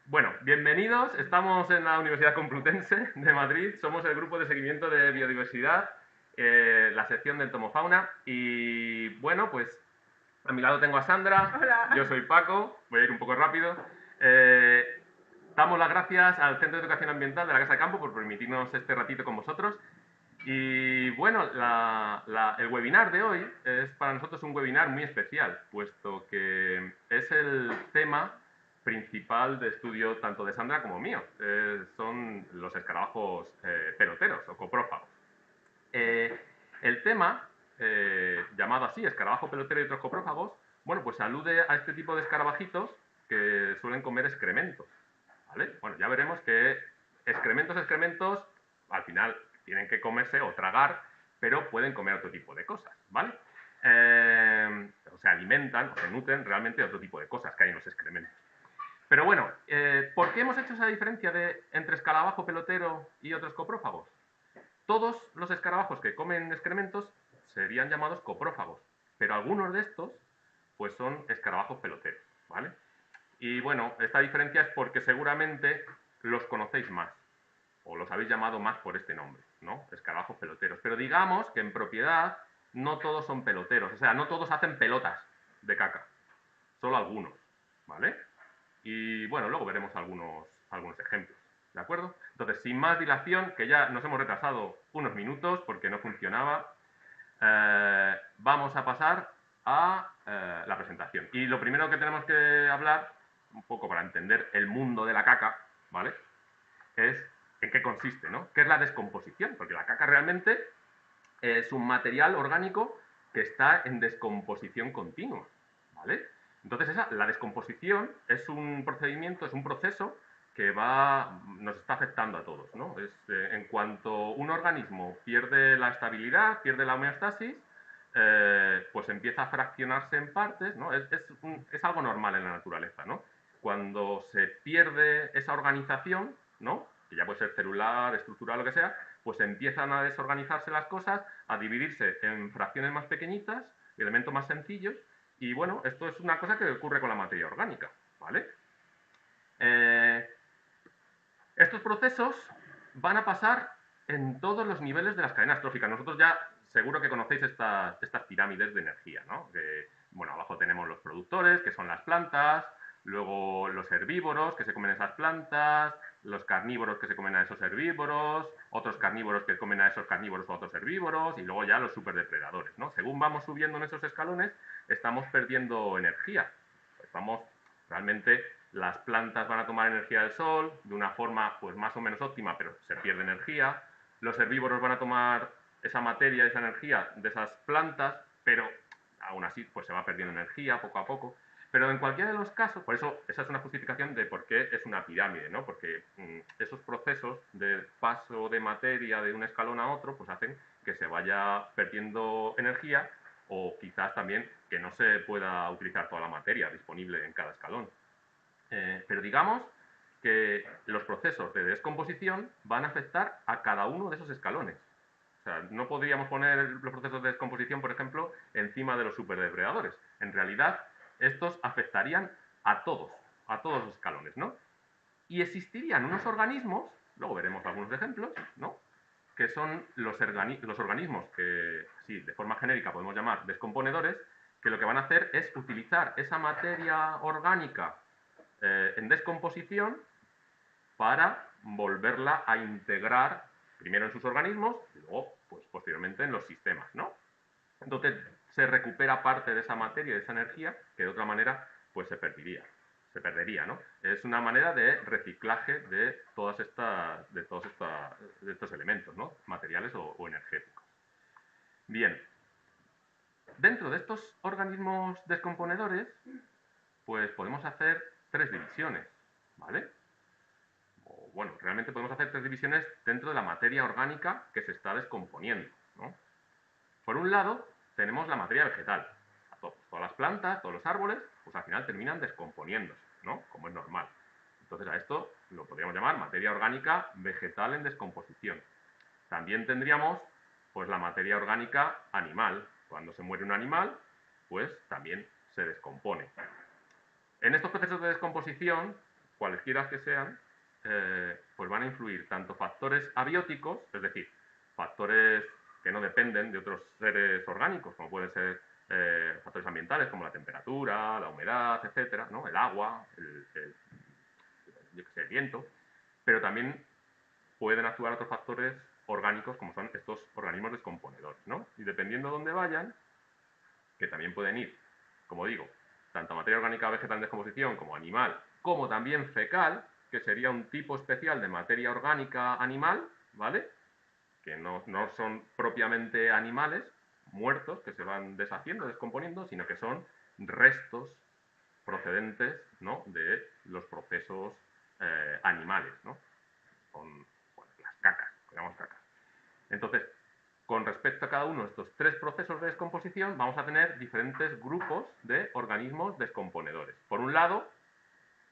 Bueno, bienvenidos. Estamos en la Universidad Complutense de Madrid. Somos el grupo de seguimiento de biodiversidad, la sección de entomofauna. Y bueno, pues a mi lado tengo a Sandra. Hola. Yo soy Paco. Voy a ir un poco rápido. Damos las gracias al Centro de Educación Ambiental de la Casa de Campo por permitirnos este ratito con vosotros. Y bueno, el webinar de hoy es para nosotros un webinar muy especial, puesto que es el tema principal de estudio tanto de Sandra como mío. Son los escarabajos peloteros o coprófagos. El tema, llamado así, escarabajo pelotero y otros coprófagos, bueno, pues alude a este tipo de escarabajitos que suelen comer excrementos. ¿Vale? Bueno, ya veremos que excrementos, al final tienen que comerse o tragar, pero pueden comer otro tipo de cosas, ¿vale? O se alimentan o se nutren realmente de otro tipo de cosas que hay en los excrementos. Pero bueno, ¿por qué hemos hecho esa diferencia entre escarabajo pelotero y otros coprófagos? Todos los escarabajos que comen excrementos serían llamados coprófagos, pero algunos de estos pues son escarabajos peloteros, ¿vale? Y bueno, esta diferencia es porque seguramente los conocéis más, o los habéis llamado más por este nombre, ¿no? Escarabajos peloteros. Pero digamos que en propiedad no todos son peloteros, o sea, no todos hacen pelotas de caca, solo algunos, ¿vale? Y bueno, luego veremos algunos ejemplos, ¿de acuerdo? Entonces, sin más dilación, que ya nos hemos retrasado unos minutos porque no funcionaba, vamos a pasar a la presentación. Y lo primero que tenemos que hablar, un poco para entender el mundo de la caca, ¿vale? Es en qué consiste, ¿no? ¿Qué es la descomposición? Porque la caca realmente es un material orgánico que está en descomposición continua, ¿vale? Entonces, la descomposición es un procedimiento, es un proceso que nos está afectando a todos, ¿no? En cuanto un organismo pierde la estabilidad, pierde la homeostasis, pues empieza a fraccionarse en partes, ¿no? Es algo normal en la naturaleza, ¿no? Cuando se pierde esa organización, ¿no? Que ya puede ser celular, estructural, lo que sea, pues empiezan a desorganizarse las cosas, a dividirse en fracciones más pequeñitas, elementos más sencillos, y bueno, esto es una cosa que ocurre con la materia orgánica, ¿vale? Estos procesos van a pasar en todos los niveles de las cadenas tróficas. Nosotros ya seguro que conocéis estas pirámides de energía, ¿no? Bueno, abajo tenemos los productores, que son las plantas, luego los herbívoros, que se comen esas plantas, los carnívoros que se comen a esos herbívoros, otros carnívoros que comen a esos carnívoros o a otros herbívoros, y luego ya los superdepredadores, ¿no? Según vamos subiendo en esos escalones, estamos perdiendo energía. Pues vamos, realmente las plantas van a tomar energía del sol de una forma pues más o menos óptima, pero se pierde energía. Los herbívoros van a tomar esa materia, esa energía de esas plantas, pero aún así pues se va perdiendo energía poco a poco. Pero en cualquiera de los casos, por eso esa es una justificación de por qué es una pirámide, ¿no? Porque esos procesos de paso de materia de un escalón a otro, pues hacen que se vaya perdiendo energía o quizás también que no se pueda utilizar toda la materia disponible en cada escalón. Pero digamos que los procesos de descomposición van a afectar a cada uno de esos escalones. O sea, no podríamos poner los procesos de descomposición, por ejemplo, encima de los superdepredadores. En realidad, estos afectarían a todos los escalones, ¿no? Y existirían unos organismos, luego veremos algunos ejemplos, ¿no? Que son los organismos que, sí, de forma genérica podemos llamar descomponedores, que lo que van a hacer es utilizar esa materia orgánica en descomposición para volverla a integrar primero en sus organismos y luego, pues posteriormente en los sistemas, ¿no? Entonces se recupera parte de esa materia, de esa energía, que de otra manera pues se perdería, ¿no? Es una manera de reciclaje de de estos elementos, ¿no? Materiales o energéticos. Bien, dentro de estos organismos descomponedores, pues podemos hacer tres divisiones, ¿vale? O, bueno, realmente podemos hacer tres divisiones dentro de la materia orgánica que se está descomponiendo, ¿no? Por un lado, tenemos la materia vegetal. Todas las plantas, todos los árboles, pues al final terminan descomponiéndose, ¿no? Como es normal. Entonces a esto lo podríamos llamar materia orgánica vegetal en descomposición. También tendríamos pues la materia orgánica animal. Cuando se muere un animal, pues también se descompone. En estos procesos de descomposición cualesquiera que sean, pues van a influir tanto factores abióticos, es decir, factores que no dependen de otros seres orgánicos, como pueden ser factores ambientales como la temperatura, la humedad, etcétera, ¿no? El agua, yo qué sé, el viento, pero también pueden actuar otros factores orgánicos como son estos organismos descomponedores, ¿no? Y dependiendo de dónde vayan, que también pueden ir, como digo, tanto materia orgánica vegetal en descomposición como animal, como también fecal, que sería un tipo especial de materia orgánica animal, ¿vale? Que no son propiamente animales muertos que se van deshaciendo, descomponiendo, sino que son restos procedentes, ¿no?, de los procesos animales, ¿no? Con bueno, las cacas, digamos cacas. Entonces, con respecto a cada uno de estos tres procesos de descomposición, vamos a tener diferentes grupos de organismos descomponedores. Por un lado,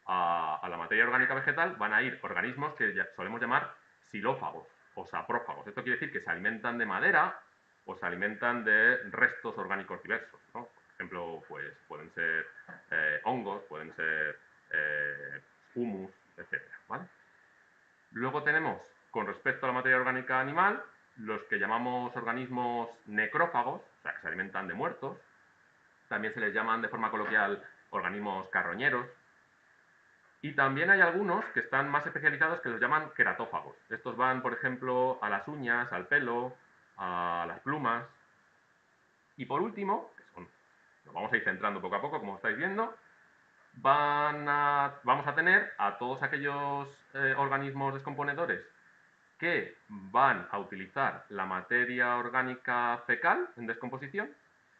a la materia orgánica vegetal van a ir organismos que solemos llamar xilófagos o saprófagos. Esto quiere decir que se alimentan de madera o se alimentan de restos orgánicos diversos, ¿no? Por ejemplo, pues pueden ser hongos, pueden ser humus, etcétera, ¿vale? Luego tenemos, con respecto a la materia orgánica animal, los que llamamos organismos necrófagos, o sea, que se alimentan de muertos. También se les llaman de forma coloquial organismos carroñeros. Y también hay algunos que están más especializados que los llaman queratófagos. Estos van, por ejemplo, a las uñas, al pelo, a las plumas. Y por último, que son, nos vamos a ir centrando poco a poco, como estáis viendo, vamos a tener a todos aquellos organismos descomponedores que van a utilizar la materia orgánica fecal en descomposición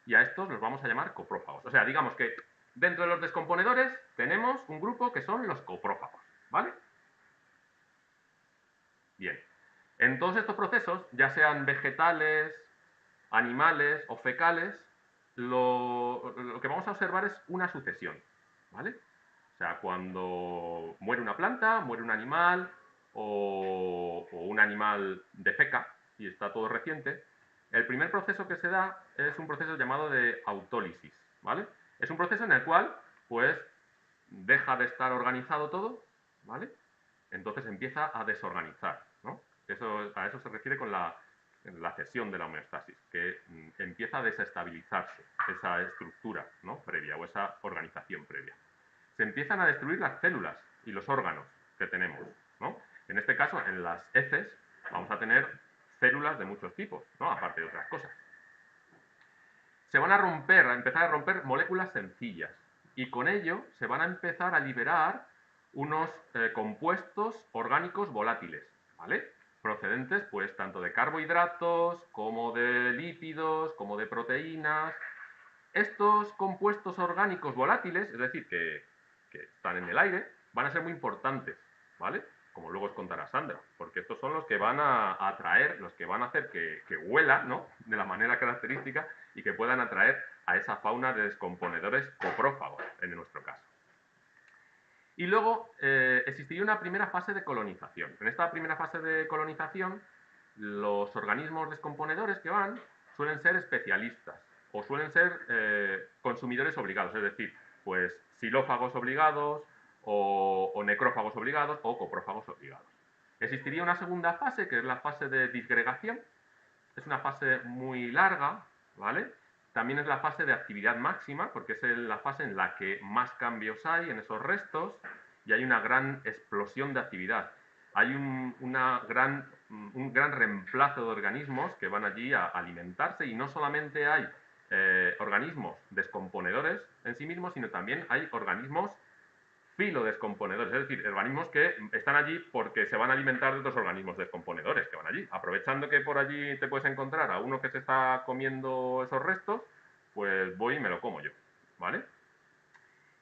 y a estos los vamos a llamar coprófagos. O sea, digamos que dentro de los descomponedores tenemos un grupo que son los coprófagos, ¿vale? Bien. En todos estos procesos, ya sean vegetales, animales o fecales, lo que vamos a observar es una sucesión, ¿vale? O sea, cuando muere una planta, muere un animal o un animal defeca y está todo reciente, el primer proceso que se da es un proceso llamado de autólisis, ¿vale? Es un proceso en el cual, pues, deja de estar organizado todo, ¿vale? Entonces empieza a desorganizar, ¿no? A eso se refiere con la cesión de la homeostasis, que empieza a desestabilizarse esa estructura, ¿no?, previa o esa organización previa. Se empiezan a destruir las células y los órganos que tenemos, ¿no? En este caso, en las heces, vamos a tener células de muchos tipos, ¿no?, aparte de otras cosas. Se van a empezar a romper moléculas sencillas y con ello se van a empezar a liberar unos compuestos orgánicos volátiles, ¿vale? Procedentes, pues, tanto de carbohidratos, como de lípidos, como de proteínas. Estos compuestos orgánicos volátiles, es decir, que están en el aire, van a ser muy importantes, ¿vale? Como luego os contará Sandra, porque estos son los que van a atraer, los que van a hacer que huela, ¿no?, de la manera característica y que puedan atraer a esa fauna de descomponedores coprófagos, en nuestro caso. Y luego existiría una primera fase de colonización. En esta primera fase de colonización, los organismos descomponedores que van suelen ser especialistas o suelen ser consumidores obligados, es decir, pues xilófagos obligados o necrófagos obligados o coprófagos obligados. Existiría una segunda fase, que es la fase de disgregación. Es una fase muy larga, ¿vale? También es la fase de actividad máxima, porque es la fase en la que más cambios hay en esos restos y hay una gran explosión de actividad. Hay un gran reemplazo de organismos que van allí a alimentarse y no solamente hay organismos descomponedores en sí mismos, sino también hay organismos filodescomponedores, es decir, organismos que están allí porque se van a alimentar de otros organismos descomponedores que van allí. Aprovechando que por allí te puedes encontrar a uno que se está comiendo esos restos, pues voy y me lo como yo, ¿vale?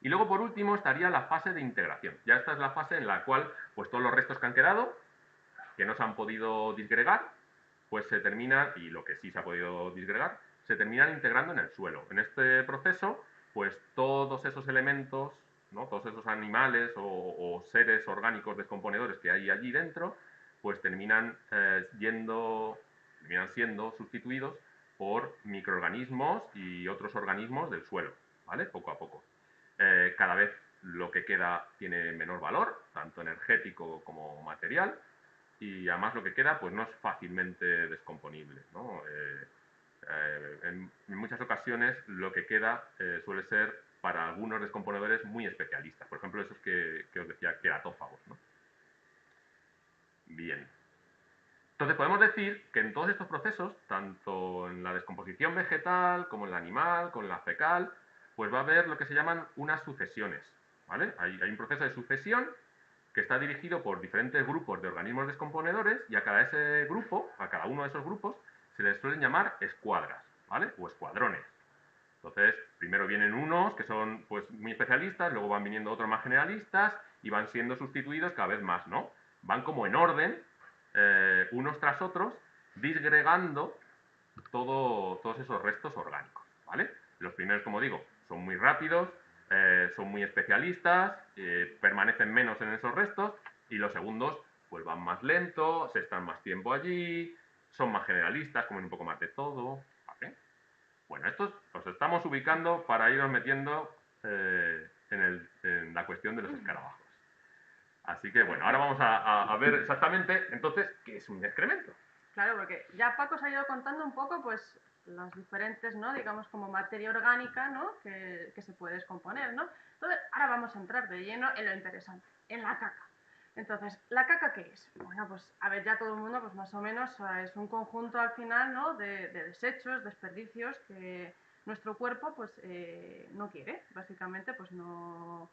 Y luego, por último, estaría la fase de integración. Ya esta es la fase en la cual, pues todos los restos que han quedado, que no se han podido disgregar, pues se terminan, y lo que sí se ha podido disgregar, se terminan integrando en el suelo. En este proceso, pues todos esos elementos, ¿no?, todos esos animales o seres orgánicos descomponedores que hay allí dentro, pues terminan siendo sustituidos por microorganismos y otros organismos del suelo, ¿vale? Poco a poco. Cada vez lo que queda tiene menor valor, tanto energético como material, y además lo que queda pues no es fácilmente descomponible, ¿no? En muchas ocasiones lo que queda suele ser para algunos descomponedores muy especialistas, por ejemplo esos que os decía queratófagos, ¿no? Bien. Entonces podemos decir que en todos estos procesos, tanto en la descomposición vegetal como en la animal, con la fecal, pues va a haber lo que se llaman unas sucesiones, ¿vale? Hay un proceso de sucesión que está dirigido por diferentes grupos de organismos descomponedores y a cada ese grupo, a cada uno de esos grupos, se les suelen llamar escuadras, ¿vale? O escuadrones. Entonces, primero vienen unos que son pues muy especialistas, luego van viniendo otros más generalistas y van siendo sustituidos cada vez más, ¿no? Van como en orden, unos tras otros, disgregando todos esos restos orgánicos, ¿vale? Los primeros, como digo, son muy rápidos, son muy especialistas, permanecen menos en esos restos, y los segundos pues van más lentos, están más tiempo allí, son más generalistas, comen un poco más de todo, ¿vale? Bueno, estos los estamos ubicando para irnos metiendo en la cuestión de los escarabajos. Así que bueno, ahora vamos a ver exactamente entonces qué es un excremento. Claro, porque ya Paco se ha ido contando un poco, pues, las diferentes, ¿no? Digamos, como materia orgánica, ¿no? Que se puede descomponer, ¿no? Entonces, ahora vamos a entrar de lleno en lo interesante, en la caca. Entonces, ¿la caca qué es? Bueno, pues, a ver, ya todo el mundo, pues, más o menos, es un conjunto al final, ¿no? De desechos, desperdicios que nuestro cuerpo, pues, no quiere. Básicamente, pues, no...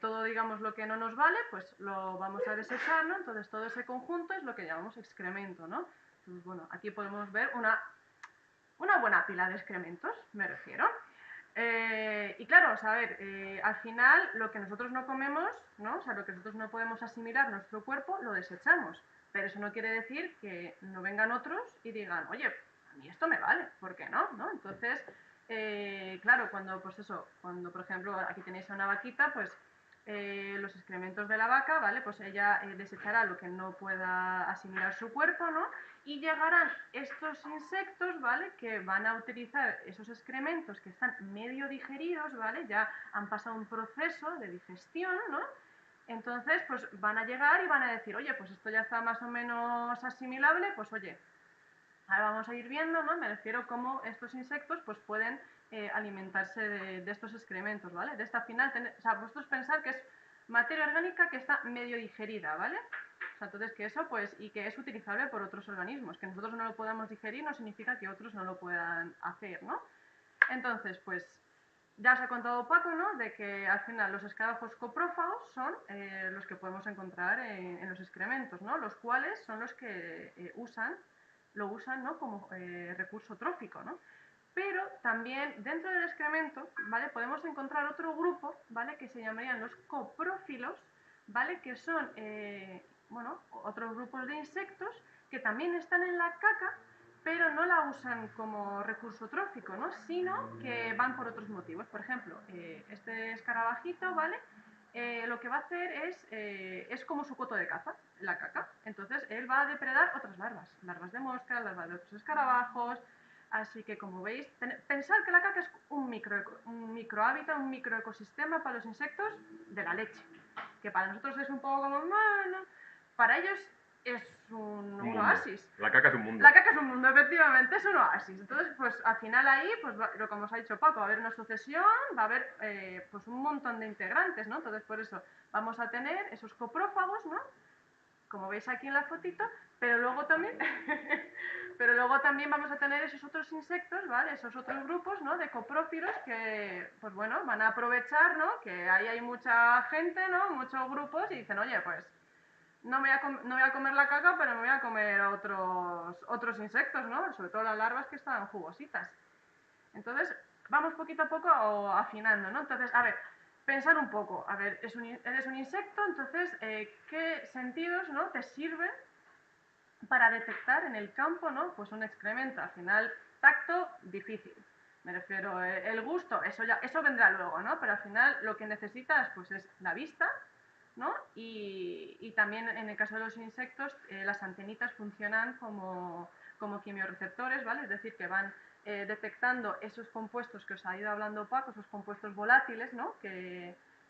todo, digamos, lo que no nos vale, pues lo vamos a desechar, ¿no? Entonces, todo ese conjunto es lo que llamamos excremento, ¿no? Pues bueno, aquí podemos ver una buena pila de excrementos, me refiero. Y claro, o sea, a ver, al final lo que nosotros no comemos, ¿no? O sea, lo que nosotros no podemos asimilar nuestro cuerpo, lo desechamos. Pero eso no quiere decir que no vengan otros y digan, oye, a mí esto me vale, ¿por qué no? ¿No? Entonces, claro, cuando, pues eso, cuando por ejemplo aquí tenéis a una vaquita, pues los excrementos de la vaca, ¿vale? Pues ella desechará lo que no pueda asimilar su cuerpo, ¿no? Y llegarán estos insectos, ¿vale? Que van a utilizar esos excrementos que están medio digeridos, ¿vale? Ya han pasado un proceso de digestión, ¿no? Entonces, pues van a llegar y van a decir, oye, pues esto ya está más o menos asimilable, pues oye, ahora vamos a ir viendo, ¿no? Me refiero cómo estos insectos pues pueden alimentarse de estos excrementos, ¿vale? De esta final, o sea, vosotros pensar que es materia orgánica que está medio digerida, ¿vale? O sea, entonces que eso, pues, y que es utilizable por otros organismos. Que nosotros no lo podamos digerir no significa que otros no lo puedan hacer, ¿no? Entonces, pues, ya os he contado Paco, ¿no? De que al final los escarabajos coprófagos son los que podemos encontrar en los excrementos, ¿no? Los cuales son los que lo usan, ¿no? Como recurso trófico, ¿no? Pero también dentro del excremento, ¿vale? Podemos encontrar otro grupo, ¿vale? Que se llamarían los coprófilos, ¿vale? Que son, bueno, otros grupos de insectos que también están en la caca, pero no la usan como recurso trófico, ¿no? Sino que van por otros motivos. Por ejemplo, este escarabajito, ¿vale? Lo que va a hacer es como su coto de caza, la caca. Entonces él va a depredar otras larvas, larvas de moscas, larvas de otros escarabajos. Así que como veis, pensad que la caca es un microhábitat, un microecosistema para los insectos de la leche. Que para nosotros es un poco como, bueno, para ellos es un oasis. La caca es un mundo. La caca es un mundo, efectivamente, es un oasis. Entonces, pues al final ahí, pues lo como os ha dicho Paco, va a haber una sucesión, va a haber pues un montón de integrantes, ¿no? Entonces, por eso vamos a tener esos coprófagos, ¿no? Como veis aquí en la fotito, pero luego también, pero luego también vamos a tener esos otros insectos, ¿vale? Esos otros grupos, ¿no? De coprófilos que, pues bueno, van a aprovechar, ¿no? Que ahí hay mucha gente, ¿no? Muchos grupos y dicen, oye, pues no voy a comer la caca, pero me voy a comer otros insectos, ¿no? Sobre todo las larvas que están jugositas. Entonces, vamos poquito a poco afinando, ¿no? Entonces, a ver, pensar un poco, a ver, eres un insecto, entonces, ¿qué sentidos, ¿no? Te sirven para detectar en el campo, ¿no? Pues un excremento. Al final, tacto, difícil. Me refiero, el gusto, eso vendrá luego, ¿no? Pero al final lo que necesitas, pues es la vista, ¿no? Y también en el caso de los insectos, las antenitas funcionan como quimiorreceptores, ¿vale? Es decir, que van detectando esos compuestos que os ha ido hablando Paco, esos compuestos volátiles, ¿no?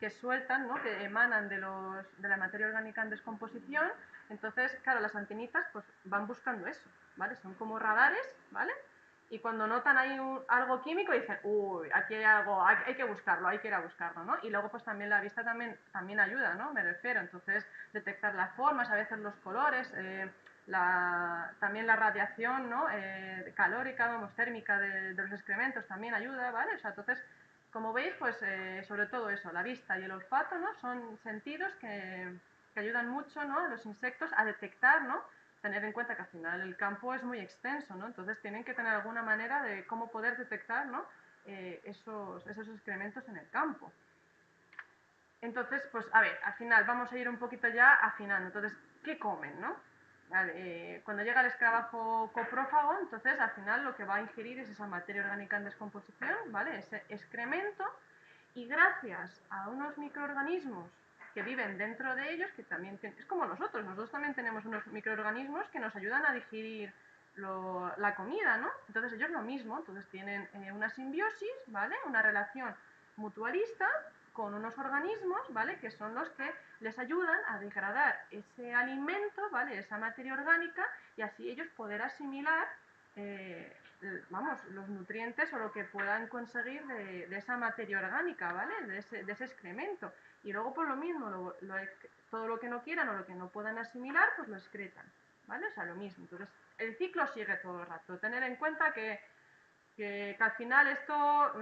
que sueltan, ¿no? Que emanan de la materia orgánica en descomposición. Entonces, claro, las antenitas pues van buscando eso, ¿vale? Son como radares, ¿vale? Y cuando notan ahí algo químico dicen, uy, aquí hay algo, hay que buscarlo, hay que ir a buscarlo, ¿no? Y luego pues también la vista también ayuda, ¿no? Me refiero, entonces detectar las formas, a veces los colores, también la radiación, ¿no? Calórica, vamos, térmica de los excrementos también ayuda, ¿vale? O sea, entonces, como veis, pues sobre todo eso, la vista y el olfato, ¿no? Son sentidos que ayudan mucho, ¿no? A los insectos a detectar, ¿no? Tener en cuenta que al final el campo es muy extenso, ¿no? Entonces tienen que tener alguna manera de cómo poder detectar, ¿no? Esos excrementos en el campo. Entonces, pues a ver, al final vamos a ir un poquito ya afinando. Entonces, ¿qué comen, no? Vale, cuando llega el escarabajo coprófago, entonces al final lo que va a ingerir es esa materia orgánica en descomposición, ¿vale? Ese excremento, y gracias a unos microorganismos que viven dentro de ellos, que también es como nosotros también tenemos unos microorganismos que nos ayudan a digerir la comida, ¿no? Entonces ellos lo mismo, entonces tienen una simbiosis, ¿vale? Una relación mutualista con unos organismos, ¿vale? Que son los que les ayudan a degradar ese alimento, ¿vale? Esa materia orgánica, y así ellos poder asimilar vamos, los nutrientes o lo que puedan conseguir de esa materia orgánica, ¿vale? De ese excremento. Y luego por lo mismo, todo lo que no quieran o lo que no puedan asimilar, pues lo excretan, ¿vale? O sea, lo mismo. Entonces, el ciclo sigue todo el rato. Tener en cuenta que al final esto,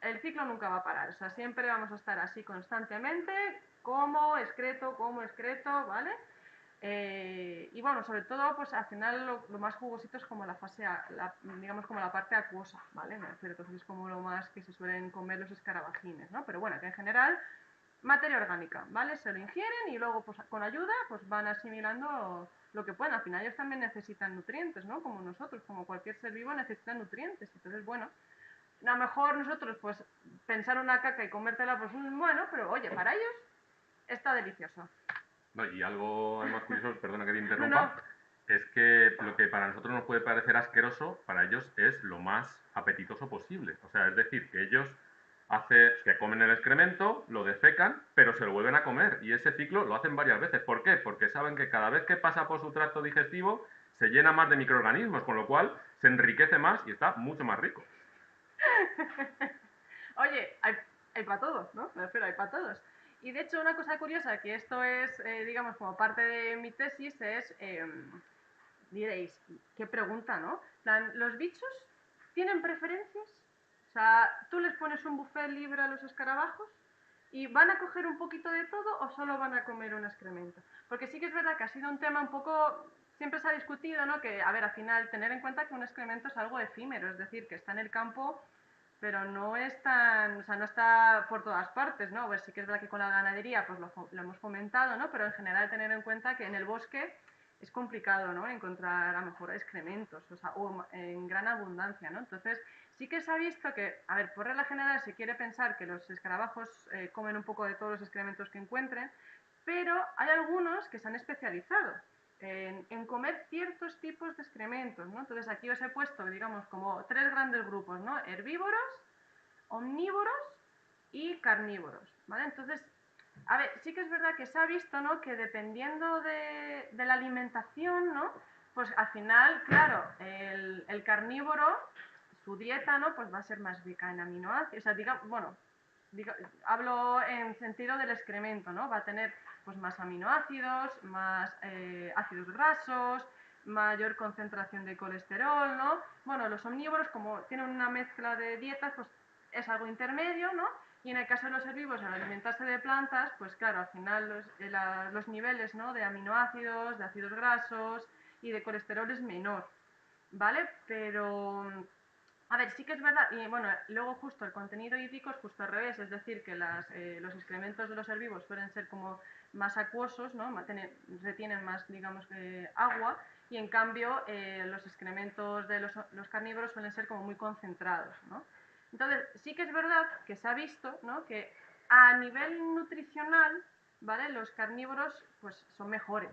el ciclo nunca va a parar. O sea, siempre vamos a estar así constantemente, como excreto, ¿vale? Y bueno, sobre todo, pues al final lo más jugosito es como la fase, digamos como la parte acuosa, ¿vale? Pero entonces es como lo más que se suelen comer los escarabajines, ¿no? Pero bueno, que en general, materia orgánica, ¿vale? Se lo ingieren y luego, pues con ayuda, pues van asimilando lo que pueden. Al final ellos también necesitan nutrientes, ¿no? Como nosotros, como cualquier ser vivo necesita nutrientes. Entonces, bueno, a lo mejor nosotros, pues, pensar una caca y comértela, pues, bueno, pero oye, para ellos está delicioso. No, y algo más curioso, perdona que te No, no. interrumpa, es que lo que para nosotros nos puede parecer asqueroso, para ellos es lo más apetitoso posible. O sea, es decir, que ellos que comen el excremento, lo defecan, pero se lo vuelven a comer. Y ese ciclo lo hacen varias veces. ¿Por qué? Porque saben que cada vez que pasa por su tracto digestivo se llena más de microorganismos, con lo cual se enriquece más y está mucho más rico. Oye, hay para todos, ¿no? Me refiero, hay para todos. Y de hecho, una cosa curiosa, que esto es, digamos, como parte de mi tesis, es, diréis, qué pregunta, ¿no? Plan, ¿los bichos tienen preferencias? O sea, ¿tú les pones un buffet libre a los escarabajos y van a coger un poquito de todo o solo van a comer un excremento? Porque sí que es verdad que ha sido un tema un poco, siempre se ha discutido, ¿no? Que, a ver, al final, tener en cuenta que un excremento es algo efímero, es decir, que está en el campo pero no es tan, o sea, no está por todas partes, ¿no? Pues sí que es verdad que con la ganadería pues lo hemos fomentado, ¿no? Pero en general tener en cuenta que en el bosque es complicado, ¿no? Encontrar a lo mejor excrementos, o sea, o en gran abundancia, ¿no? Entonces sí que se ha visto que, a ver, por regla general se quiere pensar que los escarabajos comen un poco de todos los excrementos que encuentren, pero hay algunos que se han especializado en comer ciertos tipos de excrementos, ¿no? Entonces aquí os he puesto, digamos, como tres grandes grupos, ¿no? Herbívoros, omnívoros y carnívoros, ¿vale? Entonces, a ver, sí que es verdad que se ha visto, ¿no? Que dependiendo de la alimentación, ¿no? Pues al final, claro, el carnívoro, su dieta, ¿no? Pues va a ser más rica en aminoácidos, o sea, digamos, bueno, hablo en sentido del excremento, ¿no? Va a tener pues más aminoácidos, más ácidos grasos, mayor concentración de colesterol, ¿no? Bueno, los omnívoros, como tienen una mezcla de dietas, pues es algo intermedio, ¿no? Y en el caso de los herbívoros, al alimentarse de plantas, pues claro, al final los niveles, ¿no? De aminoácidos, de ácidos grasos y de colesterol es menor, ¿vale? Pero a ver, sí que es verdad, y bueno, luego justo el contenido hídrico es justo al revés, es decir, que los excrementos de los herbívoros suelen ser como más acuosos, ¿no? Retienen más, digamos, agua, y en cambio los excrementos de los carnívoros suelen ser como muy concentrados, ¿no? Entonces, sí que es verdad que se ha visto, ¿no? Que a nivel nutricional, ¿vale? Los carnívoros pues son mejores,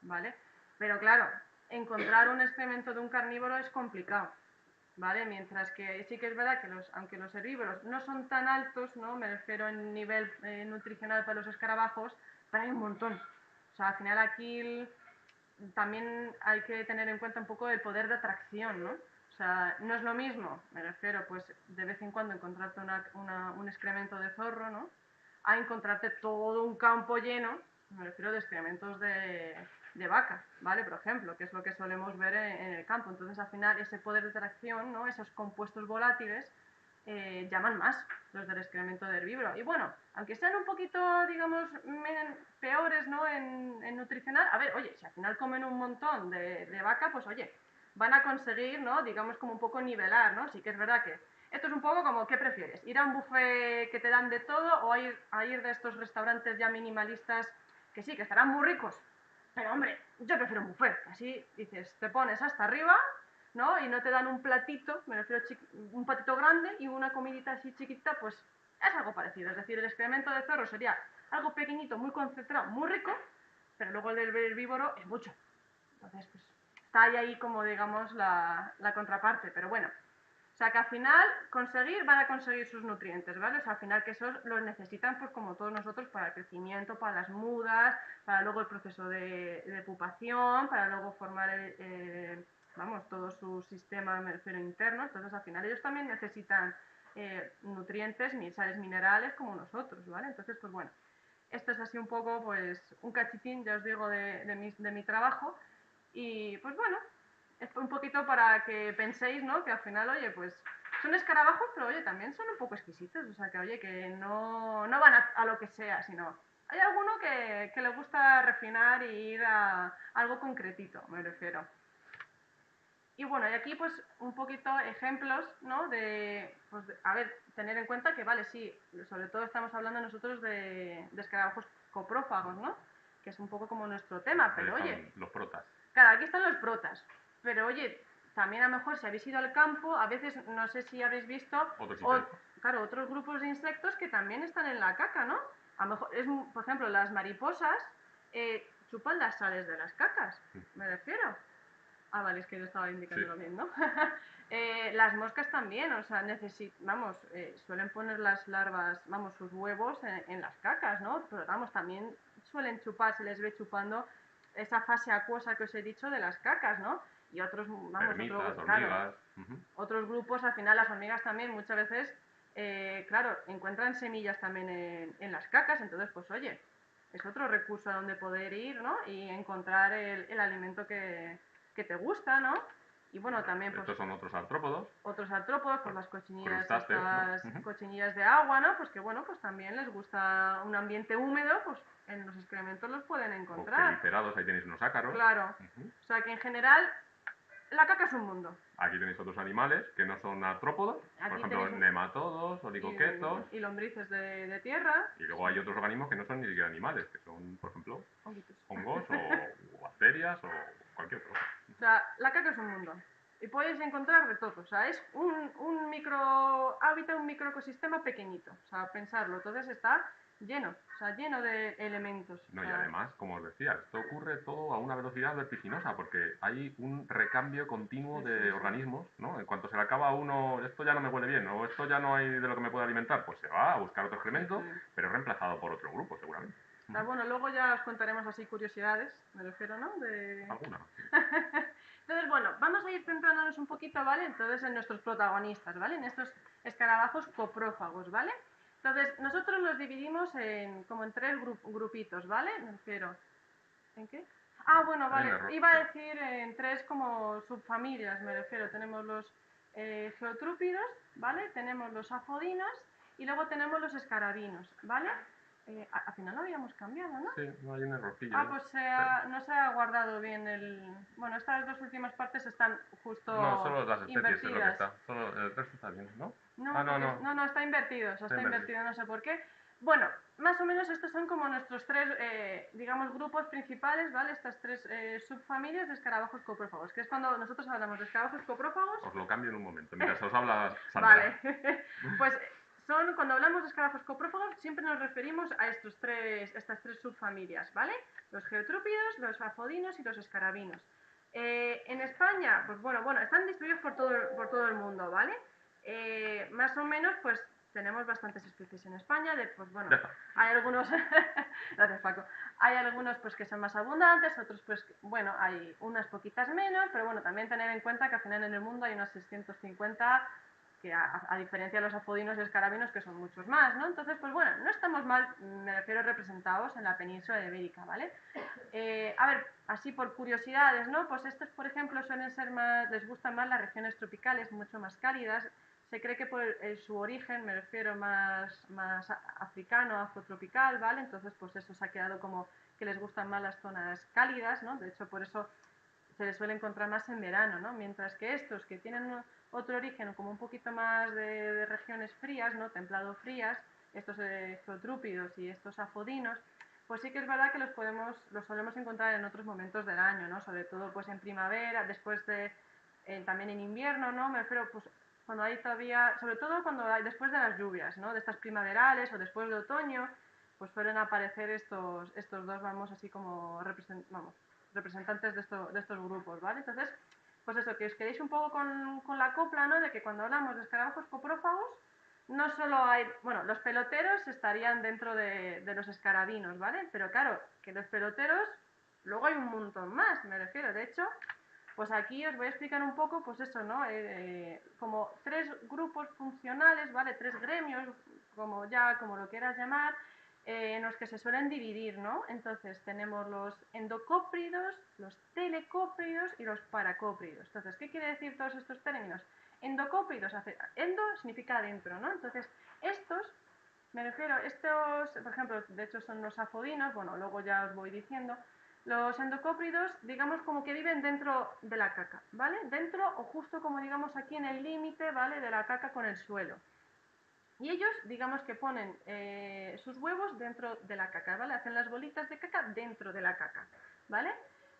¿vale? Pero claro, encontrar un excremento de un carnívoro es complicado. ¿vale? Mientras que sí que es verdad que aunque los herbívoros no son tan altos, ¿no? Me refiero en nivel nutricional para los escarabajos, pero hay un montón. O sea, al final aquí también hay que tener en cuenta un poco el poder de atracción, ¿no? O sea, no es lo mismo, me refiero, pues de vez en cuando encontrarte un excremento de zorro, ¿no? A encontrarte todo un campo lleno, me refiero de excrementos de vaca, ¿vale? Por ejemplo, que es lo que solemos ver en el campo. Entonces, al final, ese poder de atracción, ¿no? Esos compuestos volátiles llaman más los del excremento de herbívoro. Y bueno, aunque sean un poquito, digamos, peores, ¿no? En nutricional, a ver, oye, si al final comen un montón de vaca, pues oye, van a conseguir, ¿no? Digamos, como un poco nivelar, ¿no? Sí que es verdad que esto es un poco como, ¿qué prefieres? ¿Ir a un buffet que te dan de todo o a ir de estos restaurantes ya minimalistas que sí, que estarán muy ricos? Pero hombre, yo prefiero un buffet. Así dices, te pones hasta arriba, ¿no? Y no te dan un platito, me refiero a un platito grande y una comidita así chiquita, pues es algo parecido. Es decir, el excremento de zorro sería algo pequeñito, muy concentrado, muy rico, pero luego el del herbívoro es mucho. Entonces, pues está ahí como, digamos, la contraparte. Pero bueno, o sea, que al final van a conseguir sus nutrientes, ¿vale? O sea, al final que esos los necesitan, pues como todos nosotros, para el crecimiento, para las mudas, para luego el proceso de pupación, para luego formar, vamos, todo su sistema, me refiero, interno. Entonces, al final ellos también necesitan nutrientes, sales minerales, como nosotros, ¿vale? Entonces, pues bueno, esto es así un poco, pues, un cachitín, ya os digo, de mi trabajo. Y pues bueno, es un poquito para que penséis, ¿no? Que al final, oye, pues son escarabajos, pero oye, también son un poco exquisitos. O sea, que oye, que no van a lo que sea, sino hay alguno que le gusta refinar y ir a algo concretito, me refiero. Y bueno, y aquí pues un poquito ejemplos, ¿no? Pues, a ver, tener en cuenta que, vale, sí, sobre todo estamos hablando nosotros de escarabajos coprófagos, ¿no? Que es un poco como nuestro tema, Ahí pero oye, están los protas. claro, aquí están los protas, pero oye, también a lo mejor si habéis ido al campo, a veces no sé si habéis visto, Otros insectos. claro, otros grupos de insectos que también están en la caca, ¿no? A lo mejor, por ejemplo, las mariposas chupan las sales de las cacas, me refiero. Ah, vale, es que yo estaba indicándolo Sí. bien, ¿no? Las moscas también, o sea, vamos, suelen poner las larvas, vamos, sus huevos en las cacas, ¿no? Pero vamos, también suelen chupar, se les ve chupando esa fase acuosa que os he dicho de las cacas, ¿no? Y otros, vamos, Termitas, claro, hormigas. otros grupos, al final las hormigas también muchas veces, claro, encuentran semillas también en las cacas, entonces, pues oye, es otro recurso a donde poder ir, ¿no? Y encontrar el alimento que te gusta, ¿no? Y bueno, también pues Estos son otros artrópodos. otros artrópodos, pues las cochinillas, Crustáceos, ¿no? estas cochinillas de agua, ¿no? Pues que bueno, pues también les gusta un ambiente húmedo, pues en los excrementos los pueden O encontrar. quelicerados, ahí tenéis unos ácaros. Claro. O sea que en general la caca es un mundo. Aquí tenéis otros animales que no son artrópodos, por Aquí ejemplo, tenéis nematodos, oligoquetos. y lombrices de tierra. Y luego hay otros organismos que no son ni siquiera animales, que son, por ejemplo, Honguitos. hongos o bacterias o cualquier otro. O sea, la caca es un mundo. Y podéis encontrar de todo. O sea, es un micro hábitat, un microecosistema pequeñito. O sea, pensarlo. Entonces está lleno, o sea, lleno de elementos. No, O y sea, además, como os decía, esto ocurre todo a una velocidad vertiginosa, porque hay un recambio continuo sí, de sí, sí. organismos, ¿no? En cuanto se le acaba a uno, esto ya no me huele bien, o esto ya no hay de lo que me pueda alimentar, pues se va a buscar otro Sí, excremento, sí. pero reemplazado por otro grupo, seguramente. O sea, bueno, luego ya os contaremos así curiosidades, me refiero, ¿no? Alguna. Entonces, bueno, vamos a ir centrándonos un poquito, ¿vale? Entonces, en nuestros protagonistas, ¿vale? En estos escarabajos coprófagos, ¿vale? Entonces, nosotros los dividimos como en tres grupitos, ¿vale? Me refiero. ¿En qué? Ah, bueno, En vale. error, Iba sí. a decir en tres como subfamilias, me refiero. Tenemos los geotrúpidos, ¿vale? Tenemos los afodinos y luego tenemos los escarabinos, ¿vale? Al final lo habíamos cambiado, ¿no? Sí, no hay un errorcillo Ah, ahí. pues Sí. no se ha guardado bien el... Bueno, estas dos últimas partes están No, justo solo las especies es lo que invertidas. está. Solo el resto está bien, ¿no? No, Ah, no, porque no. no, está invertido, o sea, Está está invertido. invertido, no sé por qué. Bueno, más o menos estos son como nuestros tres, digamos, grupos principales, ¿vale? Estas tres subfamilias de escarabajos coprófagos, que es cuando nosotros hablamos de escarabajos coprófagos. Os lo cambio en un momento. Mira, se os habla Sandra. Vale, pues cuando hablamos de escarabajos coprófagos siempre nos referimos a estas tres subfamilias, ¿vale? Los geotrúpidos, los afodinos y los escarabinos. En España, pues bueno, están distribuidos por todo el mundo, ¿vale? Más o menos, pues tenemos bastantes especies en España, pues bueno, hay algunos, gracias Paco, hay algunos pues que son más abundantes, otros pues, bueno, hay unas poquitas menos, pero bueno, también tener en cuenta que al final en el mundo hay unas 650 que a diferencia de los afodinos y escarabinos, que son muchos más, ¿no? Entonces, pues bueno, no estamos mal, me refiero representados en la península ibérica, ¿vale? A ver, así por curiosidades, ¿no? Pues estos, por ejemplo, suelen ser más, les gustan más las regiones tropicales, mucho más cálidas. Se cree que por su origen, me refiero más africano, afrotropical, ¿vale? Entonces, pues eso se ha quedado como que les gustan más las zonas cálidas, ¿no? De hecho, por eso se les suele encontrar más en verano, ¿no? Mientras que estos que tienen otro origen como un poquito más de regiones frías, ¿no? Templado frías, estos zootrópidos y estos afodinos, pues sí que es verdad que los solemos encontrar en otros momentos del año, ¿no? Sobre todo pues en primavera, después de, también en invierno, ¿no? Me refiero pues cuando hay todavía, sobre todo cuando hay después de las lluvias, ¿no? De estas primaverales o después de otoño, pues suelen aparecer estos dos, vamos, así como representantes de estos grupos, ¿vale? Entonces, pues eso, que os quedéis un poco con la copla, ¿no? De que cuando hablamos de escarabajos coprófagos, no solo hay, bueno, los peloteros estarían dentro de los escarabinos, ¿vale? Pero claro, que los peloteros, luego hay un montón más, me refiero. De hecho, pues aquí os voy a explicar un poco, pues eso, ¿no? Como tres grupos funcionales, ¿vale? Tres gremios, como lo quieras llamar, en los que se suelen dividir, ¿no? Entonces tenemos los endocópridos, los telecópridos y los paracópridos. Entonces, ¿qué quiere decir todos estos términos? Endocópridos, endo significa adentro, ¿no? Entonces, estos, me refiero, estos, por ejemplo, de hecho son los afodinos, bueno, luego ya os voy diciendo, los endocópridos, digamos, como que viven dentro de la caca, ¿vale? Dentro o justo como digamos aquí en el límite, ¿vale? De la caca con el suelo. Y ellos, digamos que ponen sus huevos dentro de la caca, ¿vale? Hacen las bolitas de caca dentro de la caca, ¿vale?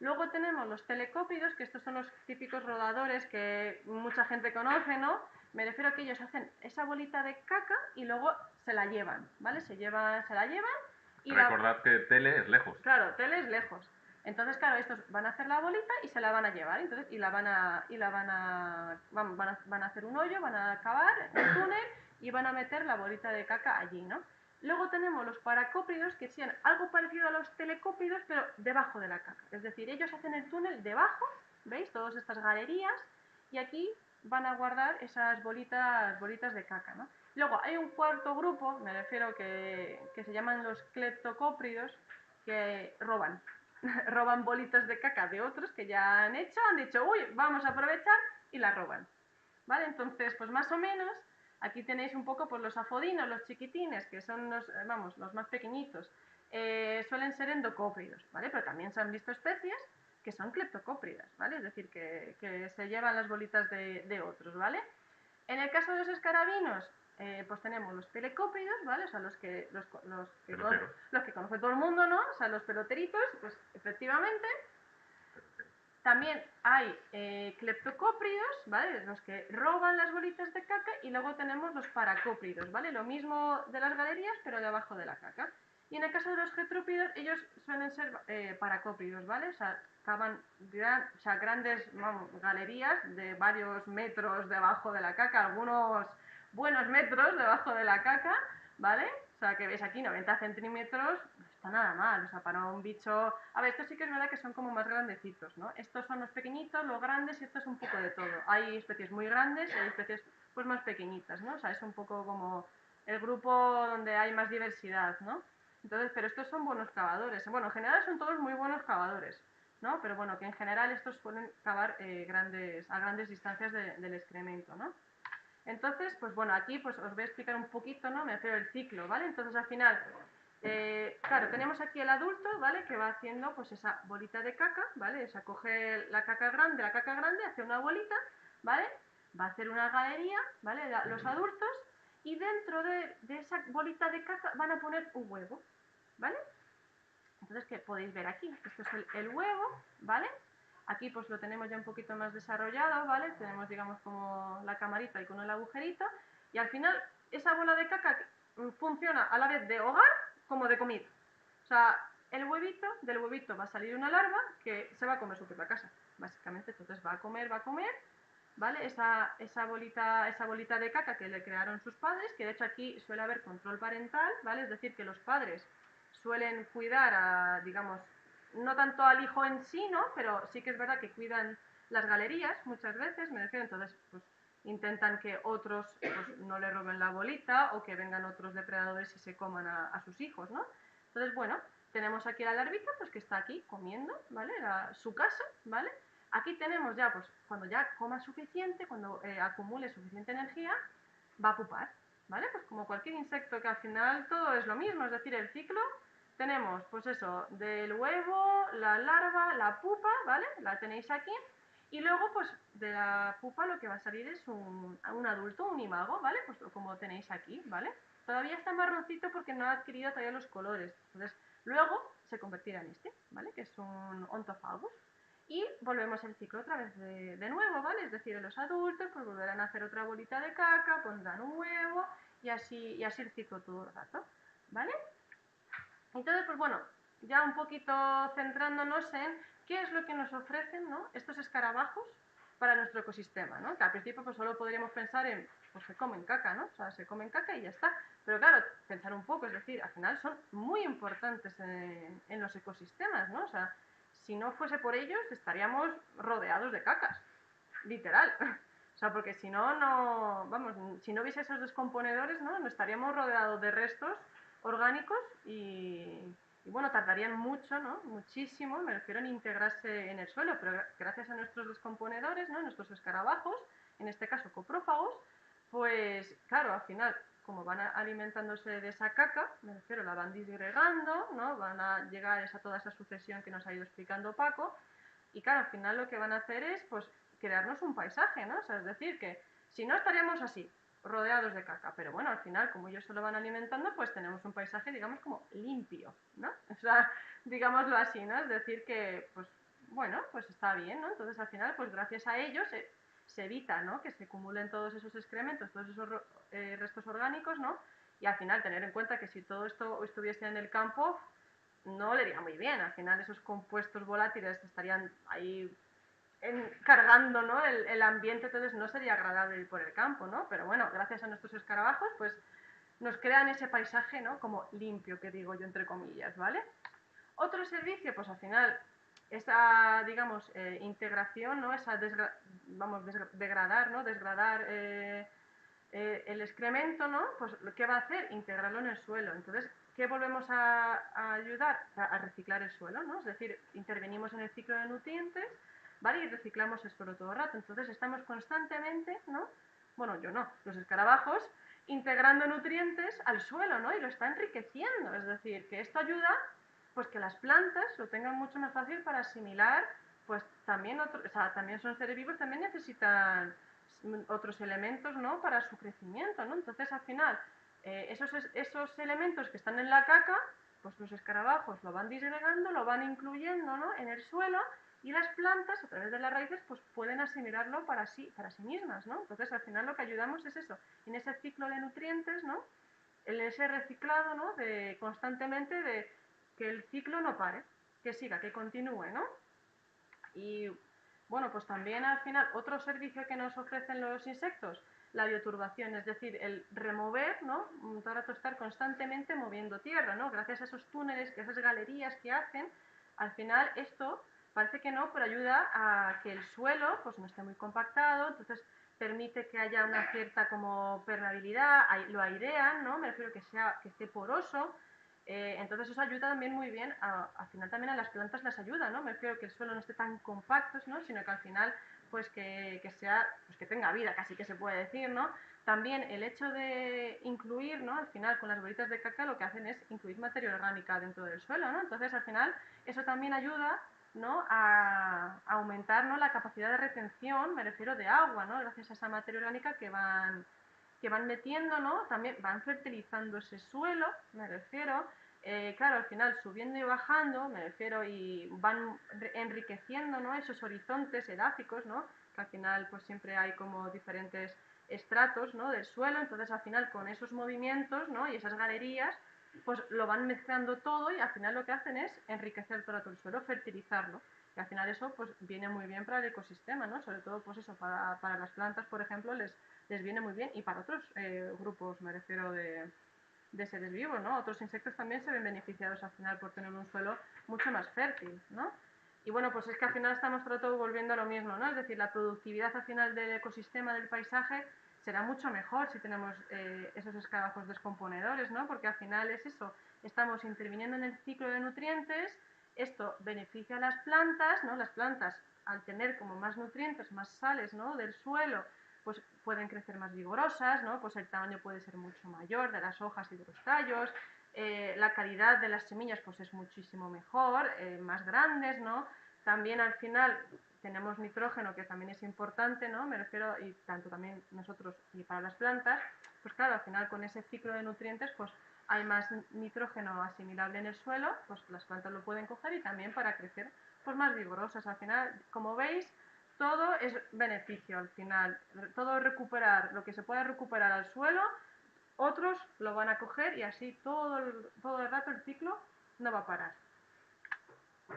Luego tenemos los telecópidos, que estos son los típicos rodadores que mucha gente conoce, ¿no? Me refiero a que ellos hacen esa bolita de caca y luego se la llevan, ¿vale? Se la llevan y recordad que tele es lejos. Claro, tele es lejos. Entonces, claro, estos van a hacer la bolita y se la van a llevar. Entonces, van a hacer un hoyo, van a cavar un túnel y van a meter la bolita de caca allí, ¿no? Luego tenemos los paracópridos, que sean algo parecido a los telecópridos, pero debajo de la caca. Es decir, ellos hacen el túnel debajo, ¿veis? Todas estas galerías, y aquí van a guardar esas bolitas de caca, ¿no? Luego hay un cuarto grupo, me refiero que se llaman los cleptocópridos, que roban. Roban bolitas de caca de otros que ya han dicho, uy, vamos a aprovechar y la roban. ¿Vale? Entonces, pues más o menos, aquí tenéis un poco pues, los afodinos, los chiquitines, que son los más pequeñitos, suelen ser endocópridos, ¿vale? Pero también se han visto especies que son cleptocópridas, ¿vale? Es decir, que se llevan las bolitas de otros, ¿vale? En el caso de los escarabinos, pues tenemos los telecópridos, ¿vale? O sea, los que conoce todo el mundo, ¿no? O sea, los peloteritos, pues efectivamente. También hay cleptocópridos, ¿vale? Los que roban las bolitas de caca, y luego tenemos los paracópridos, ¿vale? Lo mismo de las galerías, pero debajo de la caca. Y en el caso de los getrópidos, ellos suelen ser paracópridos, ¿vale? O sea, cavan grandes galerías de varios metros debajo de la caca, algunos buenos metros debajo de la caca, ¿vale? O sea, que veis aquí 90 centímetros, no está nada mal, o sea, para un bicho... A ver, estos sí que es verdad que son como más grandecitos, ¿no? Estos son los pequeñitos, los grandes, y esto es un poco de todo. Hay especies muy grandes y hay especies pues más pequeñitas, ¿no? O sea, es un poco como el grupo donde hay más diversidad, ¿no? Entonces, pero estos son buenos cavadores. Bueno, en general son todos muy buenos cavadores, ¿no? Pero bueno, que en general estos suelen cavar a grandes distancias del excremento, ¿no? Entonces, pues bueno, aquí pues os voy a explicar un poquito, ¿no? Me refiero al ciclo, ¿vale? Entonces, al final, claro, tenemos aquí el adulto, ¿vale? Que va haciendo pues esa bolita de caca, ¿vale? O sea, coge la caca grande, hace una bolita, ¿vale? Va a hacer una galería, ¿vale? Los adultos, y dentro de esa bolita de caca van a poner un huevo, ¿vale? Entonces, ¿qué podéis ver aquí? Esto es el huevo, ¿vale? Aquí pues lo tenemos ya un poquito más desarrollado, ¿vale? Tenemos, digamos, como la camarita y con el agujerito, y al final esa bola de caca funciona a la vez de hogar como de comida. O sea, el huevito, del huevito va a salir una larva que se va a comer su propia casa, básicamente. Entonces va a comer, ¿vale? Esa bolita de caca que le crearon sus padres, que de hecho aquí suele haber control parental, ¿vale? Es decir, que los padres suelen cuidar a, digamos, no tanto al hijo en sí, ¿no? Pero sí que es verdad que cuidan las galerías muchas veces, me refiero, entonces pues intentan que otros pues, no le roben la bolita o que vengan otros depredadores y se coman a sus hijos, ¿no? Entonces, bueno, tenemos aquí la larvita pues que está aquí comiendo, ¿vale? Su casa, ¿vale? Aquí tenemos ya, pues cuando ya coma suficiente, cuando acumule suficiente energía, va a pupar, ¿vale? Pues como cualquier insecto que al final todo es lo mismo, es decir, el ciclo tenemos, pues eso, del huevo, la larva, la pupa, ¿vale? La tenéis aquí. Y luego, pues, de la pupa lo que va a salir es un adulto, un imago, ¿vale? Pues como tenéis aquí, ¿vale? Todavía está marroncito porque no ha adquirido todavía los colores. Entonces, luego se convertirá en este, ¿vale? Que es un ontofagus. Y volvemos el ciclo otra vez de nuevo, ¿vale? Es decir, los adultos pues volverán a hacer otra bolita de caca, pondrán un huevo y así el ciclo todo el rato, ¿vale? Entonces, pues bueno, ya un poquito centrándonos en qué es lo que nos ofrecen, ¿no? Estos escarabajos para nuestro ecosistema, ¿no? Que al principio pues solo podríamos pensar en, pues se comen caca, ¿no? O sea, se comen caca y ya está. Pero claro, pensar un poco, es decir, al final son muy importantes en los ecosistemas, ¿no? O sea, si no fuese por ellos estaríamos rodeados de cacas, literal. O sea, porque si no, vamos, si no hubiese esos descomponedores, ¿no? No estaríamos rodeados de restos orgánicos y bueno, tardarían mucho, ¿no? Muchísimo, me refiero en integrarse en el suelo, pero gracias a nuestros descomponedores, ¿no? Nuestros escarabajos, en este caso coprófagos, pues claro, al final, como van alimentándose de esa caca, me refiero, la van disgregando, ¿no? Van a llegar a toda esa sucesión que nos ha ido explicando Paco, y claro, al final lo que van a hacer es, pues, crearnos un paisaje, ¿no? O sea, es decir, que si no estaríamos así, rodeados de caca, pero bueno, al final, como ellos se lo van alimentando, pues tenemos un paisaje, digamos, como limpio, ¿no? O sea, digámoslo así, ¿no? Es decir, que, pues, bueno, pues está bien, ¿no? Entonces, al final, pues gracias a ellos se evita, ¿no? Que se acumulen todos esos excrementos, todos esos restos orgánicos, ¿no? Y al final, tener en cuenta que si todo esto estuviese en el campo, no le iría muy bien. Al final, esos compuestos volátiles estarían ahí cargando, ¿no? el ambiente, entonces no sería agradable ir por el campo, ¿no? Pero bueno, gracias a nuestros escarabajos, pues nos crean ese paisaje, ¿no? Como limpio, que digo yo entre comillas, ¿vale? Otro servicio, pues al final, esa, digamos, integración, ¿no? Esa, degradar, ¿no? Desgradar el excremento, ¿no? Pues ¿qué va a hacer? Integrarlo en el suelo. Entonces, ¿qué volvemos a ayudar? A reciclar el suelo, ¿no? Es decir, intervenimos en el ciclo de nutrientes, ¿vale? Y reciclamos el suelo todo el rato. Entonces, estamos constantemente, ¿no? Bueno, yo no, los escarabajos, integrando nutrientes al suelo, ¿no? Y lo está enriqueciendo. Es decir, que esto ayuda, pues que las plantas lo tengan mucho más fácil para asimilar, pues también, o sea, también son seres vivos, también necesitan otros elementos, ¿no? Para su crecimiento, ¿no? Entonces, al final, esos elementos que están en la caca, pues los escarabajos lo van disgregando, lo van incluyendo, ¿no? En el suelo y las plantas, a través de las raíces, pues pueden asimilarlo para sí mismas, ¿no? Entonces, al final lo que ayudamos es eso, en ese ciclo de nutrientes, ¿no? En ese reciclado, ¿no? De constantemente de que el ciclo no pare, que siga, que continúe, ¿no? Y bueno, pues también al final otro servicio que nos ofrecen los insectos, la bioturbación, es decir, el remover, ¿no? Todo el rato estar constantemente moviendo tierra, ¿no? Gracias a esos túneles, a esas galerías que hacen, al final esto parece que no, pero ayuda a que el suelo pues no esté muy compactado, entonces permite que haya una cierta como permeabilidad, lo airean, ¿no? Me refiero que esté poroso, entonces eso ayuda también muy bien, al final también a las plantas las ayuda, ¿no? Me refiero que el suelo no esté tan compacto, ¿no? Sino que al final, pues que sea, pues que tenga vida, casi que se puede decir, ¿no? También el hecho de incluir, ¿no? Al final con las bolitas de caca lo que hacen es incluir materia orgánica dentro del suelo, ¿no? Entonces al final eso también ayuda, ¿no? A aumentar, ¿no? La capacidad de retención, me refiero de agua, ¿no? Gracias a esa materia orgánica que van metiendo, ¿no? También van fertilizando ese suelo, me refiero, claro, al final subiendo y bajando, me refiero, y van enriqueciendo, ¿no? Esos horizontes edáficos, ¿no? Que al final pues siempre hay como diferentes estratos, ¿no? Del suelo, entonces al final con esos movimientos, ¿no? Y esas galerías, pues lo van mezclando todo y al final lo que hacen es enriquecer todo el suelo, fertilizarlo. Y al final eso pues viene muy bien para el ecosistema, ¿no? Sobre todo pues eso, para las plantas, por ejemplo, les viene muy bien y para otros grupos, me refiero de seres vivos, ¿no? Otros insectos también se ven beneficiados al final por tener un suelo mucho más fértil, ¿no? Y bueno, pues es que al final estamos todo volviendo a lo mismo, ¿no? Es decir, la productividad al final del ecosistema, del paisaje, será mucho mejor si tenemos esos escarabajos descomponedores, ¿no? Porque al final es eso, estamos interviniendo en el ciclo de nutrientes, esto beneficia a las plantas, ¿no? Las plantas, al tener como más nutrientes, más sales, ¿no? Del suelo, pues pueden crecer más vigorosas, ¿no? Pues el tamaño puede ser mucho mayor de las hojas y de los tallos, la calidad de las semillas pues es muchísimo mejor, más grandes, ¿no? También al final tenemos nitrógeno, que también es importante, ¿no? Me refiero, y tanto también nosotros y para las plantas, pues claro, al final con ese ciclo de nutrientes, pues hay más nitrógeno asimilable en el suelo, pues las plantas lo pueden coger y también para crecer pues más vigorosas. Al final, como veis, todo es beneficio al final. Todo recuperar lo que se puede recuperar al suelo, otros lo van a coger y así todo el rato el ciclo no va a parar.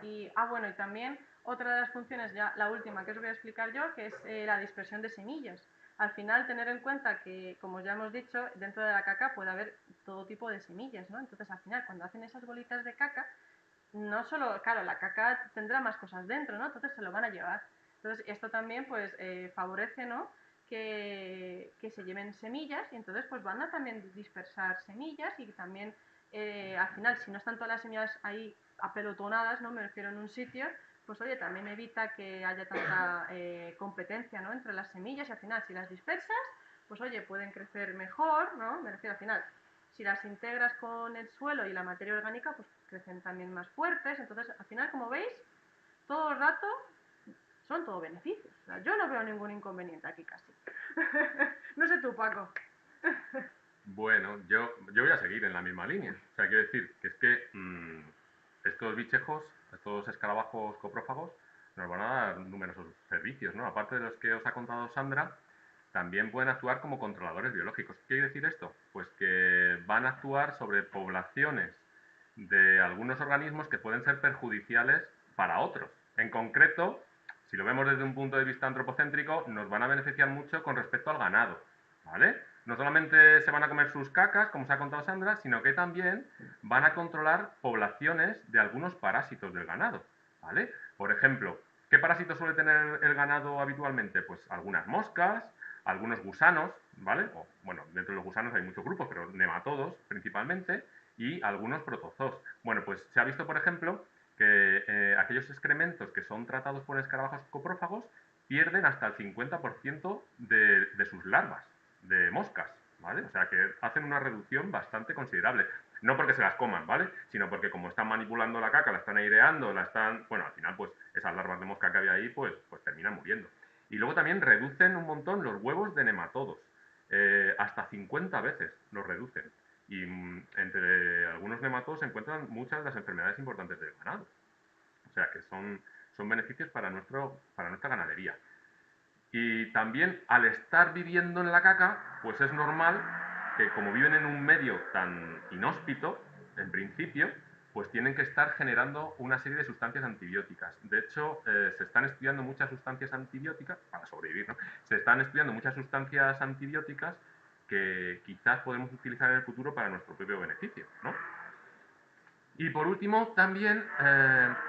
Y, bueno, y también otra de las funciones, ya la última que os voy a explicar yo, que es la dispersión de semillas. Al final, tener en cuenta que, como ya hemos dicho, dentro de la caca puede haber todo tipo de semillas, ¿no? Entonces, al final, cuando hacen esas bolitas de caca, no solo, claro, la caca tendrá más cosas dentro, ¿no? Entonces se lo van a llevar. Entonces esto también pues favorece, ¿no? Que se lleven semillas y entonces pues van a también dispersar semillas y también al final si no están todas las semillas ahí apelotonadas, ¿no? Me refiero en un sitio, pues oye, también evita que haya tanta competencia, ¿no? Entre las semillas y al final si las dispersas, pues oye, pueden crecer mejor, ¿no? Me refiero al final si las integras con el suelo y la materia orgánica, pues crecen también más fuertes. Entonces, al final, como veis, todo el rato son todo beneficios. O sea, yo no veo ningún inconveniente aquí casi. No sé tú, Paco. Bueno, yo voy a seguir en la misma línea. O sea, quiero decir que es que estos bichejos, estos escarabajos coprófagos, nos van a dar numerosos servicios, ¿no? Aparte de los que os ha contado Sandra, también pueden actuar como controladores biológicos. ¿Qué quiere decir esto? Pues que van a actuar sobre poblaciones de algunos organismos que pueden ser perjudiciales para otros. En concreto, si lo vemos desde un punto de vista antropocéntrico, nos van a beneficiar mucho con respecto al ganado, ¿vale? No solamente se van a comer sus cacas, como os ha contado Sandra, sino que también van a controlar poblaciones de algunos parásitos del ganado, ¿vale? Por ejemplo, ¿qué parásitos suele tener el ganado habitualmente? Pues algunas moscas, algunos gusanos, ¿vale? O, bueno, dentro de los gusanos hay muchos grupos, pero nematodos principalmente, y algunos protozoos. Bueno, pues se ha visto, por ejemplo, que aquellos excrementos que son tratados por escarabajos coprófagos pierden hasta el 50% de sus larvas, de moscas, ¿vale? O sea que hacen una reducción bastante considerable. No porque se las coman, ¿vale? Sino porque como están manipulando la caca, la están aireando, la están... Bueno, al final, pues esas larvas de mosca que había ahí, pues terminan muriendo. Y luego también reducen un montón los huevos de nematodos. Hasta 50 veces los reducen. Y entre algunos nematodos se encuentran muchas de las enfermedades importantes del ganado. O sea que son beneficios para nuestra ganadería. Y también al estar viviendo en la caca, pues es normal que como viven en un medio tan inhóspito, en principio, pues tienen que estar generando una serie de sustancias antibióticas. De hecho, se están estudiando muchas sustancias antibióticas, para sobrevivir, ¿no? Se están estudiando muchas sustancias antibióticas que quizás podemos utilizar en el futuro para nuestro propio beneficio, ¿no? Y por último, también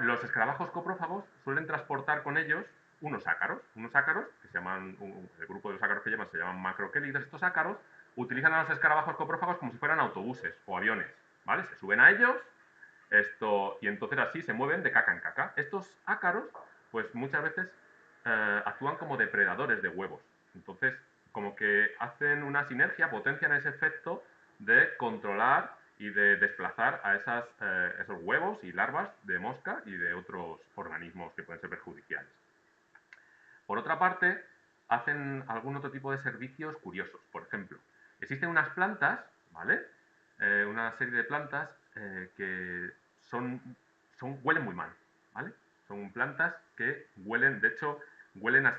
los escarabajos coprófagos suelen transportar con ellos unos ácaros que se llaman, el grupo de los ácaros que llevan se llaman macroquélidos. Estos ácaros utilizan a los escarabajos coprófagos como si fueran autobuses o aviones, ¿vale? Se suben a ellos y entonces así se mueven de caca en caca. Estos ácaros, pues muchas veces actúan como depredadores de huevos. Entonces, como que hacen una sinergia, potencian ese efecto de controlar y de desplazar a esos huevos y larvas de mosca y de otros organismos que pueden ser perjudiciales. Por otra parte, hacen algún otro tipo de servicios curiosos. Por ejemplo, existen unas plantas, ¿vale? Una serie de plantas que huelen muy mal, ¿vale? Son plantas que huelen, de hecho,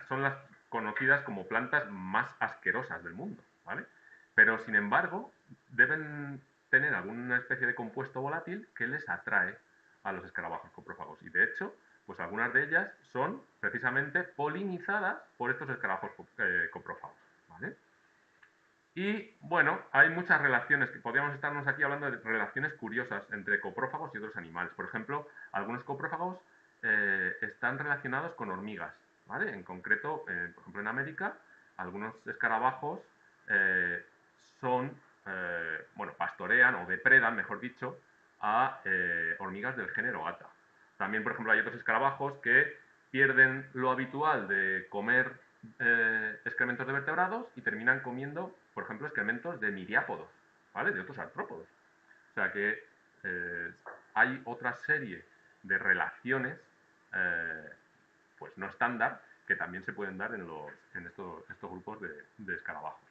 son las conocidas como plantas más asquerosas del mundo, ¿vale? Pero, sin embargo, deben tener alguna especie de compuesto volátil que les atrae a los escarabajos coprófagos. Y de hecho, pues algunas de ellas son precisamente polinizadas por estos escarabajos coprófagos. ¿Vale? Y bueno, hay muchas relaciones, que podríamos estarnos aquí hablando de relaciones curiosas entre coprófagos y otros animales. Por ejemplo, algunos coprófagos están relacionados con hormigas, ¿vale? En concreto, por ejemplo, en América, algunos escarabajos son, bueno, pastorean o depredan, mejor dicho, a hormigas del género Gata. También, por ejemplo, hay otros escarabajos que pierden lo habitual de comer excrementos de vertebrados y terminan comiendo, por ejemplo, excrementos de miriápodos, ¿vale? De otros artrópodos. O sea que hay otra serie de relaciones pues no estándar que también se pueden dar en estos grupos de escarabajos.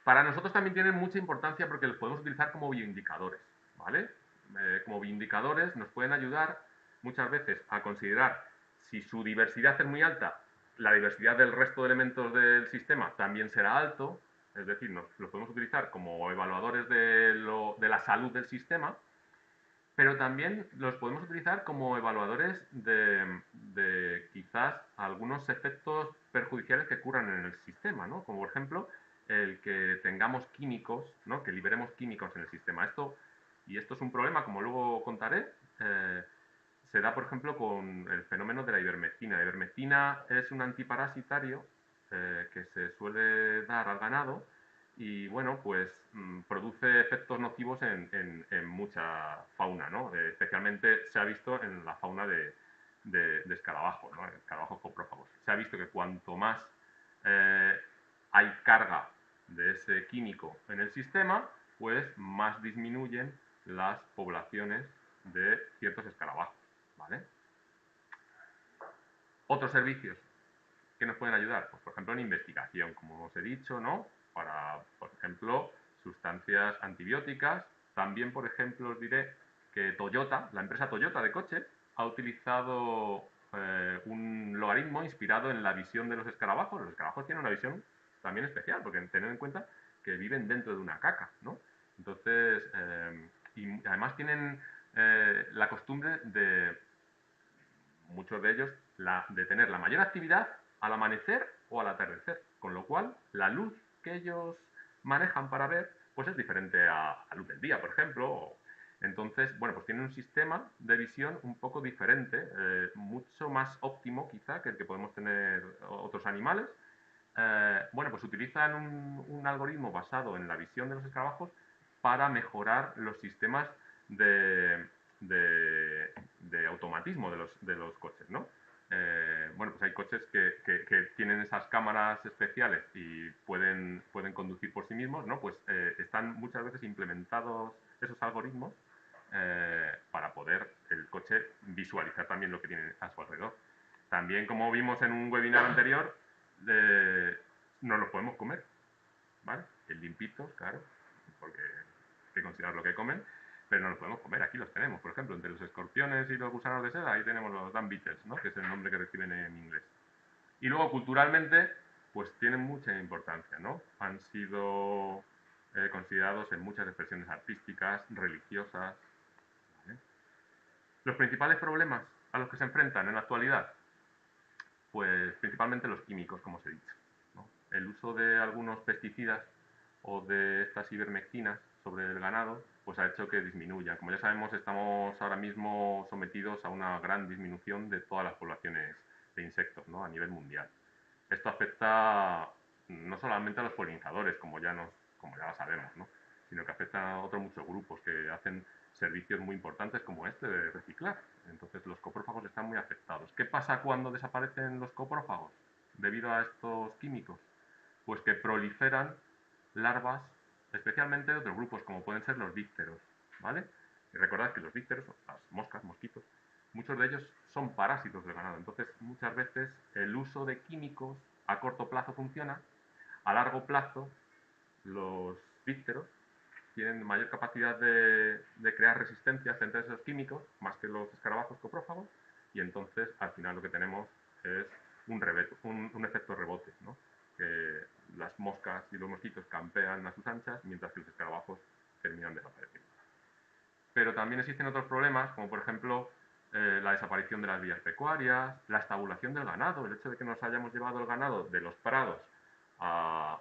Para nosotros también tienen mucha importancia porque los podemos utilizar como bioindicadores, ¿vale? Como bioindicadores nos pueden ayudar muchas veces a considerar si su diversidad es muy alta, la diversidad del resto de elementos del sistema también será alto, es decir, los podemos utilizar como evaluadores de la salud del sistema, pero también los podemos utilizar como evaluadores de quizás algunos efectos perjudiciales que ocurran en el sistema, ¿no? Como por ejemplo el que tengamos químicos, ¿no? Que liberemos químicos en el sistema. Y esto es un problema, como luego contaré, se da por ejemplo con el fenómeno de la ivermectina. La ivermectina es un antiparasitario que se suele dar al ganado y bueno, pues produce efectos nocivos en mucha fauna, ¿no? Especialmente se ha visto en la fauna de escarabajos, ¿no? Escarabajos coprófagos. Se ha visto que cuanto más hay carga de ese químico en el sistema, pues más disminuyen las poblaciones de ciertos escarabajos, ¿vale? Otros servicios que nos pueden ayudar, pues por ejemplo en investigación, como os he dicho, ¿no? Para, por ejemplo, sustancias antibióticas. También, por ejemplo, os diré que Toyota, la empresa Toyota de coches, ha utilizado un logaritmo inspirado en la visión de los escarabajos. Los escarabajos tienen una visión también especial, porque tened en cuenta que viven dentro de una caca, ¿no? Entonces, y además tienen la costumbre de, muchos de ellos, de tener la mayor actividad al amanecer o al atardecer, con lo cual la luz que ellos manejan para ver pues es diferente a la luz del día, por ejemplo. Entonces, bueno, pues tienen un sistema de visión un poco diferente, mucho más óptimo quizá que el que podemos tener otros animales. Bueno, pues utilizan un algoritmo basado en la visión de los escarabajos para mejorar los sistemas de automatismo de los coches, ¿no? Bueno, pues hay coches que tienen esas cámaras especiales y pueden conducir por sí mismos, ¿no? Pues están muchas veces implementados esos algoritmos para poder el coche visualizar también lo que tiene a su alrededor. También, como vimos en un webinar anterior, no los podemos comer, ¿vale? Limpitos, claro, porque hay que considerar lo que comen, pero no los podemos comer. Aquí los tenemos, por ejemplo, entre los escorpiones y los gusanos de seda, ahí tenemos los dung beetles, ¿no? Que es el nombre que reciben en inglés. Y luego, culturalmente, pues tienen mucha importancia, ¿no? Han sido considerados en muchas expresiones artísticas, religiosas. ¿Vale? Los principales problemas a los que se enfrentan en la actualidad, pues principalmente los químicos, como os he dicho, ¿no? El uso de algunos pesticidas o de estas ivermectinas sobre el ganado, pues ha hecho que disminuyan. Como ya sabemos, estamos ahora mismo sometidos a una gran disminución de todas las poblaciones de insectos, ¿no? A nivel mundial. Esto afecta no solamente a los polinizadores, como ya lo sabemos, ¿no? Sino que afecta a otros muchos grupos que hacen servicios muy importantes como este de reciclar. Entonces los coprófagos están muy afectados. ¿Qué pasa cuando desaparecen los coprófagos debido a estos químicos? Pues que proliferan larvas, especialmente de otros grupos, como pueden ser los dípteros, ¿vale? Y recordad que los dípteros, las moscas, mosquitos, muchos de ellos son parásitos del ganado. Entonces, muchas veces el uso de químicos a corto plazo funciona, a largo plazo los dípteros tienen mayor capacidad de crear resistencia frente a esos químicos, más que los escarabajos coprófagos, y entonces al final lo que tenemos es un efecto rebote, ¿no? Que las moscas y los mosquitos campean a sus anchas, mientras que los escarabajos terminan desapareciendo. Pero también existen otros problemas, como por ejemplo la desaparición de las vías pecuarias, la estabulación del ganado, el hecho de que nos hayamos llevado el ganado de los prados a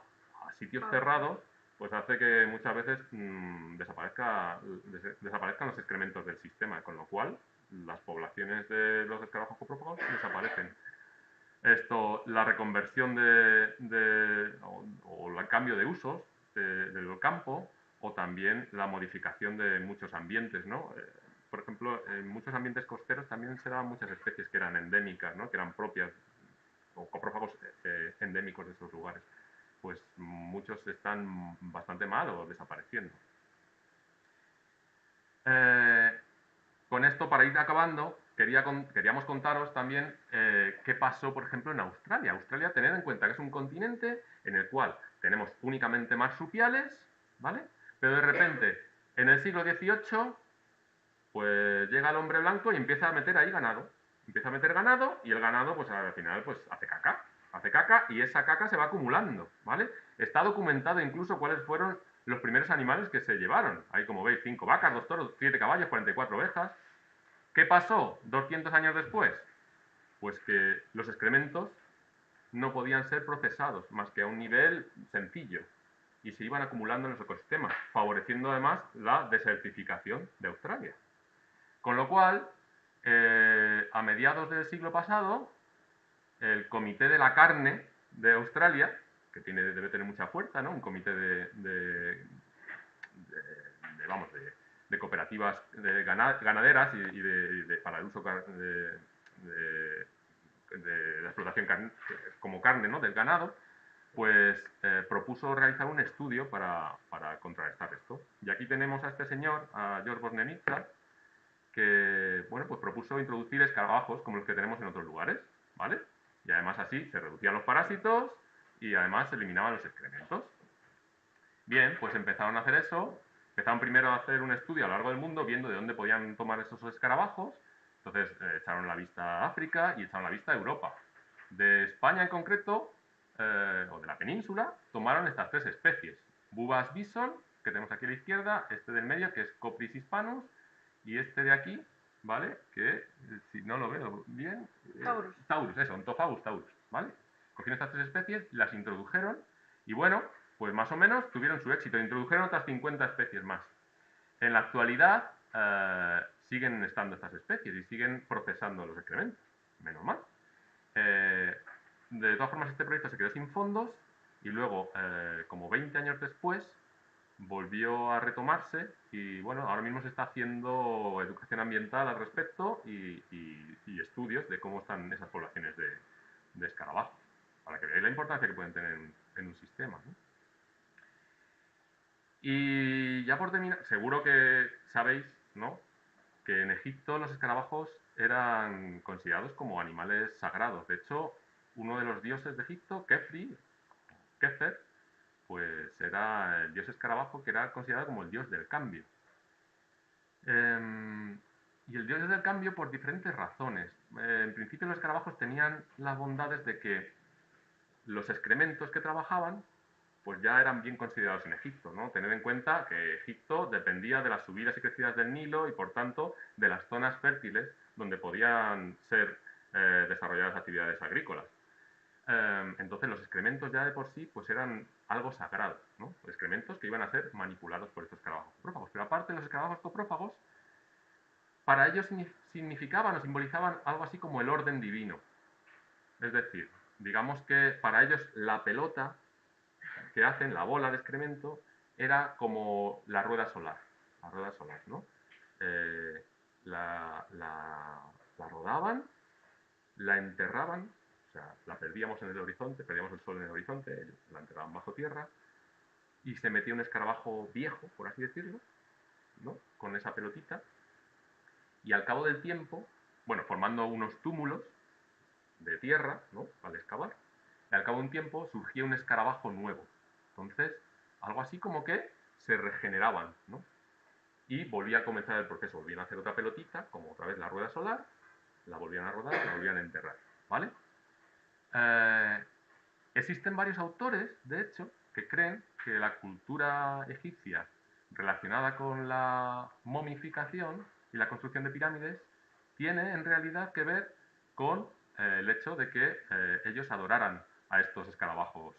sitios cerrados, pues hace que muchas veces desaparezcan los excrementos del sistema, con lo cual las poblaciones de los escarabajos coprófagos desaparecen. La reconversión o el cambio de usos del campo, o también la modificación de muchos ambientes, ¿no? Por ejemplo, en muchos ambientes costeros también se daban muchas especies que eran endémicas, ¿no? Que eran propias, o coprófagos endémicos de esos lugares. Pues muchos están bastante mal o desapareciendo. Con esto, para ir acabando, queríamos contaros también qué pasó, por ejemplo, en Australia. Australia, tened en cuenta que es un continente en el cual tenemos únicamente marsupiales, ¿vale? Pero de repente, en el siglo XVIII, pues llega el hombre blanco y empieza a meter ahí ganado. Empieza a meter ganado y el ganado, pues al final, pues hace caca. Hace caca y esa caca se va acumulando, ¿vale? Está documentado incluso cuáles fueron los primeros animales que se llevaron. Hay, como veis, 5 vacas, 2 toros, 7 caballos, 44 ovejas. ¿Qué pasó 200 años después? Pues que los excrementos no podían ser procesados más que a un nivel sencillo y se iban acumulando en los ecosistemas, favoreciendo además la desertificación de Australia. Con lo cual, a mediados del siglo pasado, el Comité de la Carne de Australia, que debe tener mucha fuerza, ¿no? Un comité de cooperativas ganaderas y para el uso de la explotación como carne, ¿no? Del ganado, pues propuso realizar un estudio para contrarrestar esto. Y aquí tenemos a este señor, a George Bosnenitsa, que bueno, pues propuso introducir escarabajos como los que tenemos en otros lugares, ¿vale? Y además así se reducían los parásitos y además se eliminaban los excrementos. Bien, pues empezaron a hacer eso. Empezaron primero a hacer un estudio a lo largo del mundo, viendo de dónde podían tomar esos escarabajos. Entonces echaron la vista a África y echaron la vista a Europa. De España en concreto, o de la península, tomaron estas 3 especies. Bubas bison, que tenemos aquí a la izquierda, este del medio, que es Copris hispanus, y este de aquí, ¿vale? Que, si no lo veo bien... Taurus. Taurus, eso, Ontophagus taurus, ¿vale? Cogieron estas 3 especies, las introdujeron, y bueno, pues más o menos tuvieron su éxito. Introdujeron otras 50 especies más. En la actualidad siguen estando estas especies y siguen procesando los excrementos. Menos mal. De todas formas, este proyecto se quedó sin fondos y luego, como 20 años después, volvió a retomarse y bueno, ahora mismo se está haciendo educación ambiental al respecto y estudios de cómo están esas poblaciones de escarabajos, para que veáis la importancia que pueden tener en un sistema, ¿no? Y ya por terminar, seguro que sabéis, ¿no?, que en Egipto los escarabajos eran considerados como animales sagrados. De hecho, uno de los dioses de Egipto, Kefri, Kefer, pues era el dios escarabajo, que era considerado como el dios del cambio. Y el dios del cambio por diferentes razones. En principio los escarabajos tenían las bondades de que los excrementos que trabajaban pues ya eran bien considerados en Egipto, ¿no? Tened en cuenta que Egipto dependía de las subidas y crecidas del Nilo y, por tanto, de las zonas fértiles donde podían ser desarrolladas actividades agrícolas. Entonces, los excrementos ya de por sí pues eran algo sagrado, ¿no? Excrementos que iban a ser manipulados por estos escarabajos coprófagos. Pero aparte, los escarabajos coprófagos, para ellos significaban o simbolizaban algo así como el orden divino. Es decir, digamos que para ellos la pelota que hacen, la bola de excremento, era como la rueda solar. La rueda solar, ¿no? La rodaban, la enterraban, o sea, la perdíamos en el horizonte, perdíamos el sol en el horizonte, la enterraban bajo tierra, y se metía un escarabajo viejo, por así decirlo, ¿no?, con esa pelotita, y al cabo del tiempo, bueno, formando unos túmulos de tierra, ¿no?, al excavar, y al cabo de un tiempo surgía un escarabajo nuevo. Entonces, algo así como que se regeneraban, ¿no? Y volvía a comenzar el proceso, volvían a hacer otra pelotita, como otra vez la rueda solar, la volvían a rodar, la volvían a enterrar, ¿vale? Existen varios autores, de hecho, que creen que la cultura egipcia relacionada con la momificación y la construcción de pirámides tiene en realidad que ver con el hecho de que ellos adoraran a estos escarabajos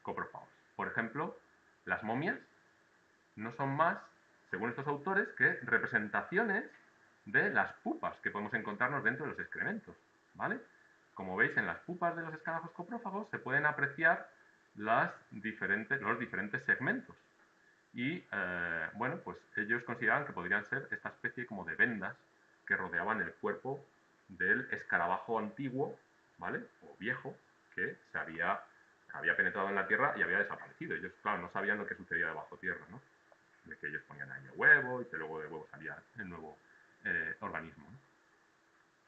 coprófagos. Por ejemplo, las momias no son más, según estos autores, que representaciones de las pupas que podemos encontrarnos dentro de los excrementos, ¿vale? Como veis, en las pupas de los escarabajos coprófagos se pueden apreciar los diferentes segmentos. Y, bueno, pues ellos consideraban que podrían ser esta especie como de vendas que rodeaban el cuerpo del escarabajo antiguo, ¿vale? O viejo, que había penetrado en la Tierra y había desaparecido. Ellos, claro, no sabían lo que sucedía debajo tierra, ¿no? De que ellos ponían ahí el huevo y que luego del huevo salía el nuevo organismo, ¿no?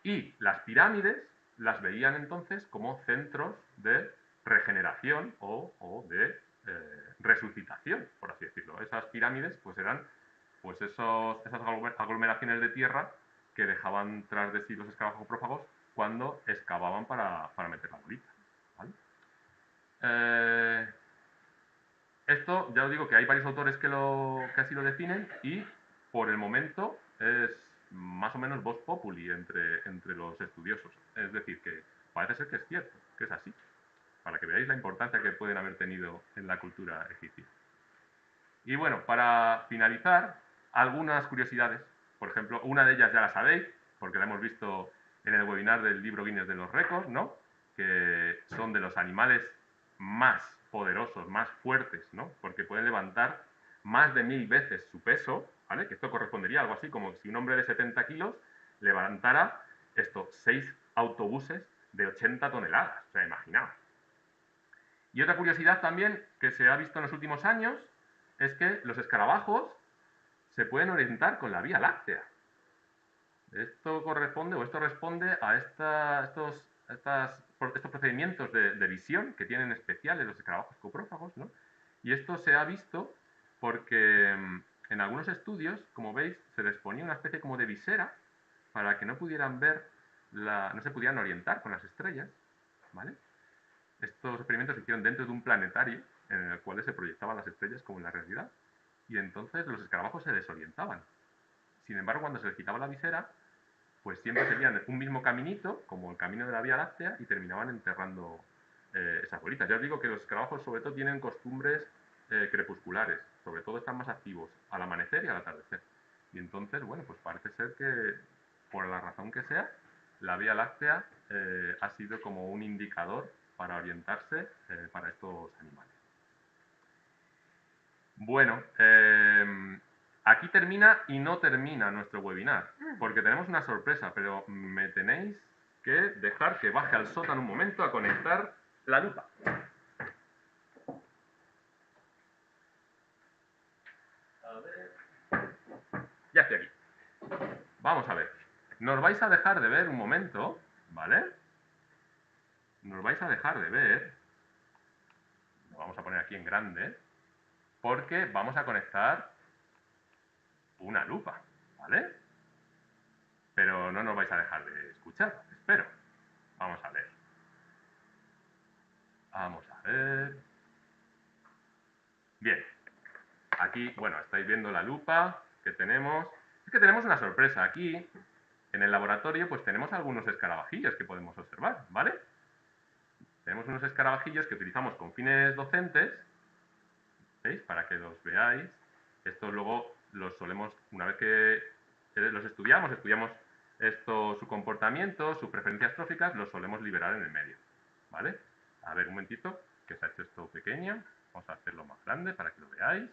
Y las pirámides las veían entonces como centros de regeneración o de resucitación, por así decirlo. Esas pirámides pues eran pues esas aglomeraciones de tierra que dejaban tras de sí los escarabajos prófagos cuando excavaban para meter la bolita, ¿vale? Esto, ya os digo que hay varios autores que así lo definen y por el momento es más o menos vox populi entre los estudiosos. Es decir, que parece ser que es cierto, que es así, para que veáis la importancia que pueden haber tenido en la cultura egipcia. Y bueno, para finalizar, algunas curiosidades. Por ejemplo, una de ellas ya la sabéis, porque la hemos visto en el webinar del libro Guinness de los récords, ¿no? Que son de los animales más poderosos, más fuertes, ¿no? Porque pueden levantar más de 1000 veces su peso, ¿vale? Que esto correspondería a algo así como si un hombre de 70 kilos levantara 6 autobuses de 80 toneladas. O sea, imaginaos. Y otra curiosidad también que se ha visto en los últimos años es que los escarabajos se pueden orientar con la Vía Láctea. Esto corresponde o esto responde a estos procedimientos de visión que tienen especiales los escarabajos coprófagos, ¿no? Y esto se ha visto porque en algunos estudios, como veis, se les ponía una especie como de visera para que no pudieran ver, no se pudieran orientar con las estrellas, ¿vale? Estos experimentos se hicieron dentro de un planetario en el cual se proyectaban las estrellas como en la realidad y entonces los escarabajos se desorientaban. Sin embargo, cuando se les quitaba la visera, pues siempre seguían un mismo caminito, como el camino de la Vía Láctea, y terminaban enterrando esas bolitas. Ya os digo que los escarabajos sobre todo tienen costumbres crepusculares, sobre todo están más activos al amanecer y al atardecer. Y entonces, bueno, pues parece ser que, por la razón que sea, la Vía Láctea ha sido como un indicador para orientarse para estos animales. Bueno, aquí termina y no termina nuestro webinar, porque tenemos una sorpresa, pero me tenéis que dejar que baje al sótano un momento a conectar la lupa. A ver. Ya estoy aquí. Vamos a ver. Nos vais a dejar de ver un momento, ¿vale? Nos vais a dejar de ver. Lo vamos a poner aquí en grande, porque vamos a conectar una lupa, ¿vale? Pero no nos vais a dejar de escuchar, espero. Vamos a ver. Vamos a ver. Bien. Aquí, bueno, estáis viendo la lupa que tenemos. Es que tenemos una sorpresa. Aquí, en el laboratorio, pues tenemos algunos escarabajillos que podemos observar, ¿vale? Tenemos unos escarabajillos que utilizamos con fines docentes, ¿veis? Para que los veáis. Estos luego los solemos, una vez que los estudiamos su comportamiento, sus preferencias tróficas, los solemos liberar en el medio, ¿vale? A ver, un momentito, que se ha hecho esto pequeño. Vamos a hacerlo más grande para que lo veáis.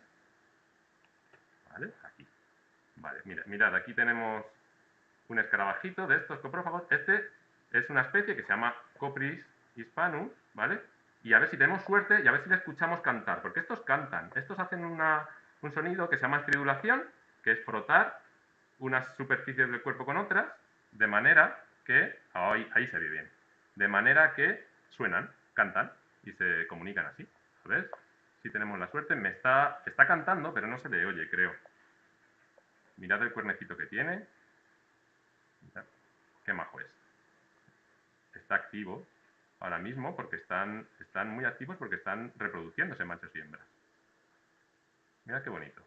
¿Vale? Aquí. Vale, mirad, aquí tenemos un escarabajito de estos coprófagos. Este es una especie que se llama Copris hispanus, ¿vale? Y a ver si tenemos suerte y a ver si le escuchamos cantar, porque estos cantan. Estos hacen un sonido que se llama estridulación, que es frotar unas superficies del cuerpo con otras, de manera que, ahí se ve bien, de manera que suenan, cantan y se comunican así. A ver si tenemos la suerte. Está cantando, pero no se le oye, creo. Mirad el cuernecito que tiene. Mirad, qué majo es. Está activo ahora mismo porque están muy activos porque están reproduciéndose machos y hembras. Mirad qué bonito.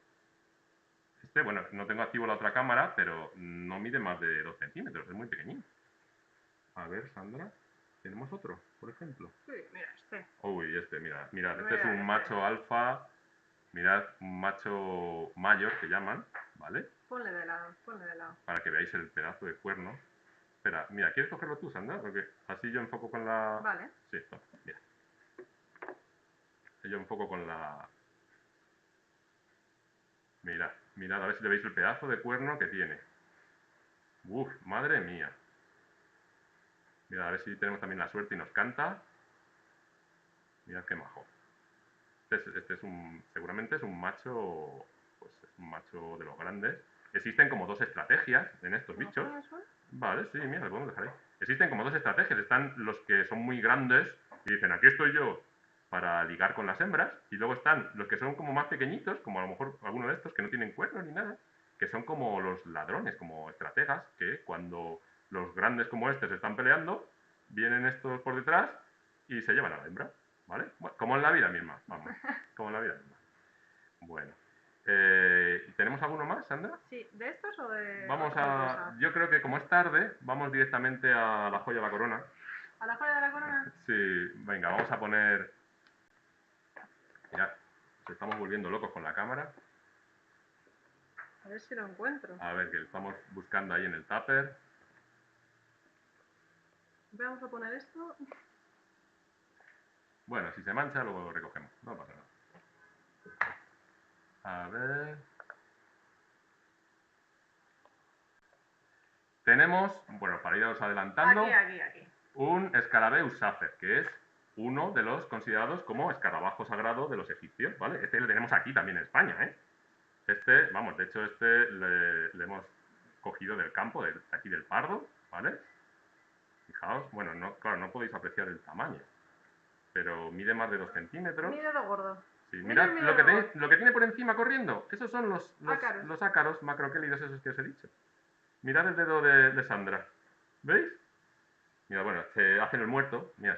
Este, bueno, no tengo activo la otra cámara, pero no mide más de 2 centímetros, es muy pequeñito. A ver, Sandra, ¿tenemos otro, por ejemplo? Sí, mira, este. Uy, este, mirad, este es Mira, un macho alfa, mirad, un macho mayor que llaman, ¿vale? Ponle de lado, ponle de lado. Para que veáis el pedazo de cuerno. Espera, mira, ¿quieres cogerlo tú, Sandra? Porque así yo enfoco con la... Vale. Sí, toma, mira. Yo enfoco con la... Mirad, a ver si le veis el pedazo de cuerno que tiene. Uf, madre mía. Mirad, a ver si tenemos también la suerte y nos canta. Mirad qué majo. Este es un, seguramente es un macho, pues es un macho de los grandes. Existen como dos estrategias en estos ¿No bichos. pones uno? Vale, sí, mira, lo podemos dejar ahí. Existen como dos estrategias. Están los que son muy grandes y dicen, aquí estoy yo para ligar con las hembras. Y luego están los que son como más pequeñitos, como a lo mejor alguno de estos que no tienen cuernos ni nada, que son como los ladrones, como estrategas, que cuando los grandes como este se están peleando, vienen estos por detrás y se llevan a la hembra. ¿Vale? Bueno, como en la vida misma, vamos. Como en la vida misma. Bueno. ¿Tenemos alguno más, Sandra? Sí, ¿de estos o de Vamos otra a... cosa? Yo creo que como es tarde, vamos directamente a la joya de la corona. ¿A la joya de la corona? Sí, venga, vamos a poner... Ya, nos estamos volviendo locos con la cámara. A ver si lo encuentro. A ver, que lo estamos buscando ahí en el tupper. Vamos a poner esto. Bueno, si se mancha, luego recogemos. No pasa nada. A ver... Tenemos, bueno, para iros adelantando, Aquí. un Scarabeus sacer, que es uno de los considerados como escarabajo sagrado de los egipcios, ¿vale? Este lo tenemos aquí también en España, ¿eh? Este, vamos, de hecho este le hemos cogido del campo, de aquí del Pardo, ¿vale? Fijaos, bueno, no, claro, no podéis apreciar el tamaño, pero mide más de 2 centímetros. Mi dedo gordo. Sí, Mira mirad mi lo que, dedo gordo. lo que tiene por encima corriendo, esos son Ácaros. los ácaros macroquélidos esos que os he dicho. Mirad el dedo de Sandra, ¿veis? Mira, bueno, se hace el muerto, mira,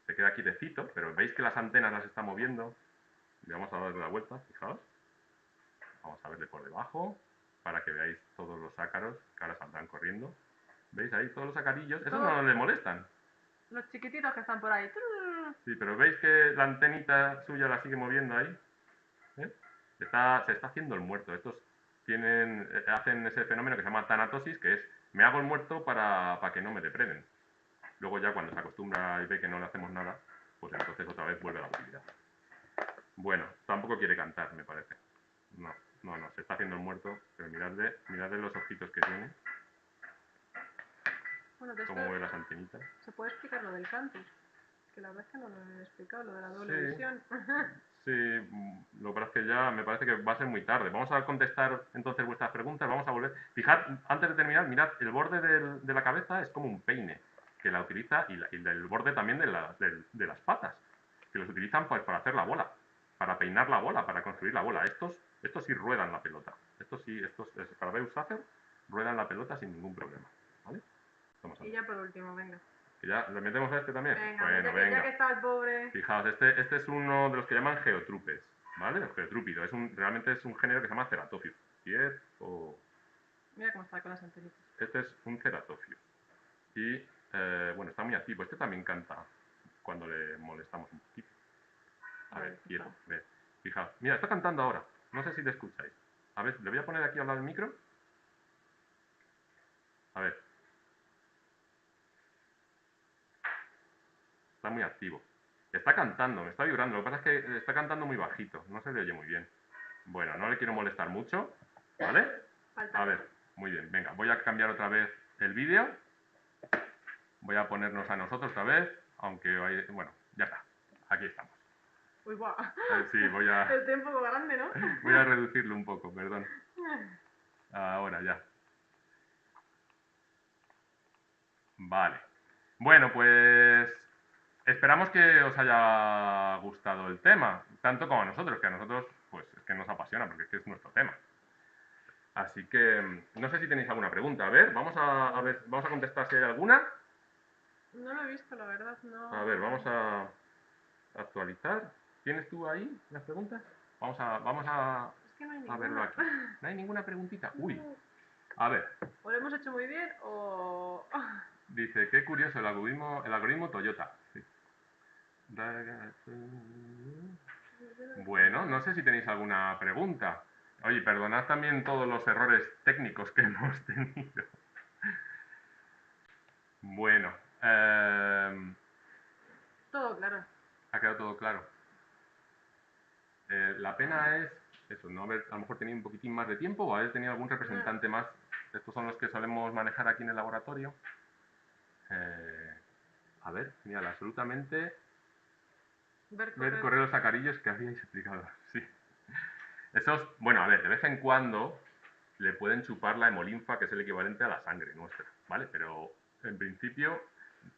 se queda quietecito, pero veis que las antenas las está moviendo. Y vamos a darle la vuelta, fijaos. Vamos a verle por debajo, para que veáis todos los ácaros que ahora saldrán corriendo. ¿Veis ahí todos los acarillos? Esos no le molestan. Los chiquititos que están por ahí. Sí, pero veis que la antenita suya la sigue moviendo ahí. ¿Eh? Se está haciendo el muerto. Estos hacen ese fenómeno que se llama tanatosis, que es me hago el muerto para que no me depreden. Luego ya cuando se acostumbra y ve que no le hacemos nada, pues entonces otra vez vuelve a la actividad. Bueno, tampoco quiere cantar, me parece. No, se está haciendo el muerto, pero miradle los ojitos que tiene, Bueno, de cómo esto mueve las antenitas. se puede explicar lo del cantus. Que la verdad es que no lo he explicado, lo de la doble Sí, visión. sí, lo que pasa es que ya me parece que va a ser muy tarde. Vamos a contestar entonces vuestras preguntas, vamos a volver. Fijad, antes de terminar, mirad, el borde de la cabeza es como un peine, que la utiliza, y el borde también de las patas, que los utilizan pues, para hacer la bola, para peinar la bola, para construir la bola. Estos sí ruedan la pelota. Estos Scarabeus sacer ruedan la pelota sin ningún problema. ¿Vale? Y ya por último, venga. ¿Que ya le metemos a este también? Venga, Bueno, ya que está el pobre. Fijaos, este es uno de los que llaman geotrupes, ¿vale? El geotrúpido. Realmente es un género que se llama Ceratophyus. Mira cómo está con las antenitas. Este es un Ceratophyus. Y, bueno, está muy activo. Este también canta cuando le molestamos un poquito. A ver, quieto. Fijaos. Mira, está cantando ahora. No sé si le escucháis. A ver, le voy a poner aquí al lado del micro. A ver. Está muy activo. Está cantando, me está vibrando. Lo que pasa es que está cantando muy bajito. No se le oye muy bien. Bueno, no le quiero molestar mucho. ¿Vale? A ver, muy bien. Venga, voy a cambiar otra vez el vídeo. Voy a ponernos a nosotros otra vez. Aunque, bueno, ya está. Aquí estamos. Uy, guau. Sí, voy a... El tiempo grande, ¿no? Voy a reducirlo un poco, perdón. Ahora ya. Vale. Bueno, pues esperamos que os haya gustado el tema, tanto como a nosotros, que a nosotros pues es que nos apasiona porque es que es nuestro tema. Así que no sé si tenéis alguna pregunta. A ver, vamos a contestar si hay alguna. No lo he visto, la verdad, no. A ver, vamos a actualizar. ¿Tienes tú ahí las preguntas? Vamos a que no hay A verlo ninguna. aquí. ¿No hay ninguna preguntita? Uy, a ver. O lo hemos hecho muy bien o... Dice, qué curioso el algoritmo Toyota. Sí. Bueno, no sé si tenéis alguna pregunta. Oye, perdonad también todos los errores técnicos que hemos tenido. Bueno, Todo claro. ha quedado todo claro. La pena es eso, no haber a lo mejor tenido un poquitín más de tiempo o haber tenido algún representante más. Estos son los que solemos manejar aquí en el laboratorio. A ver, genial, absolutamente. Ver correr los sacarillos que habíais explicado. Sí. Esos, bueno, a ver, de vez en cuando le pueden chupar la hemolinfa, que es el equivalente a la sangre nuestra, ¿vale? Pero en principio,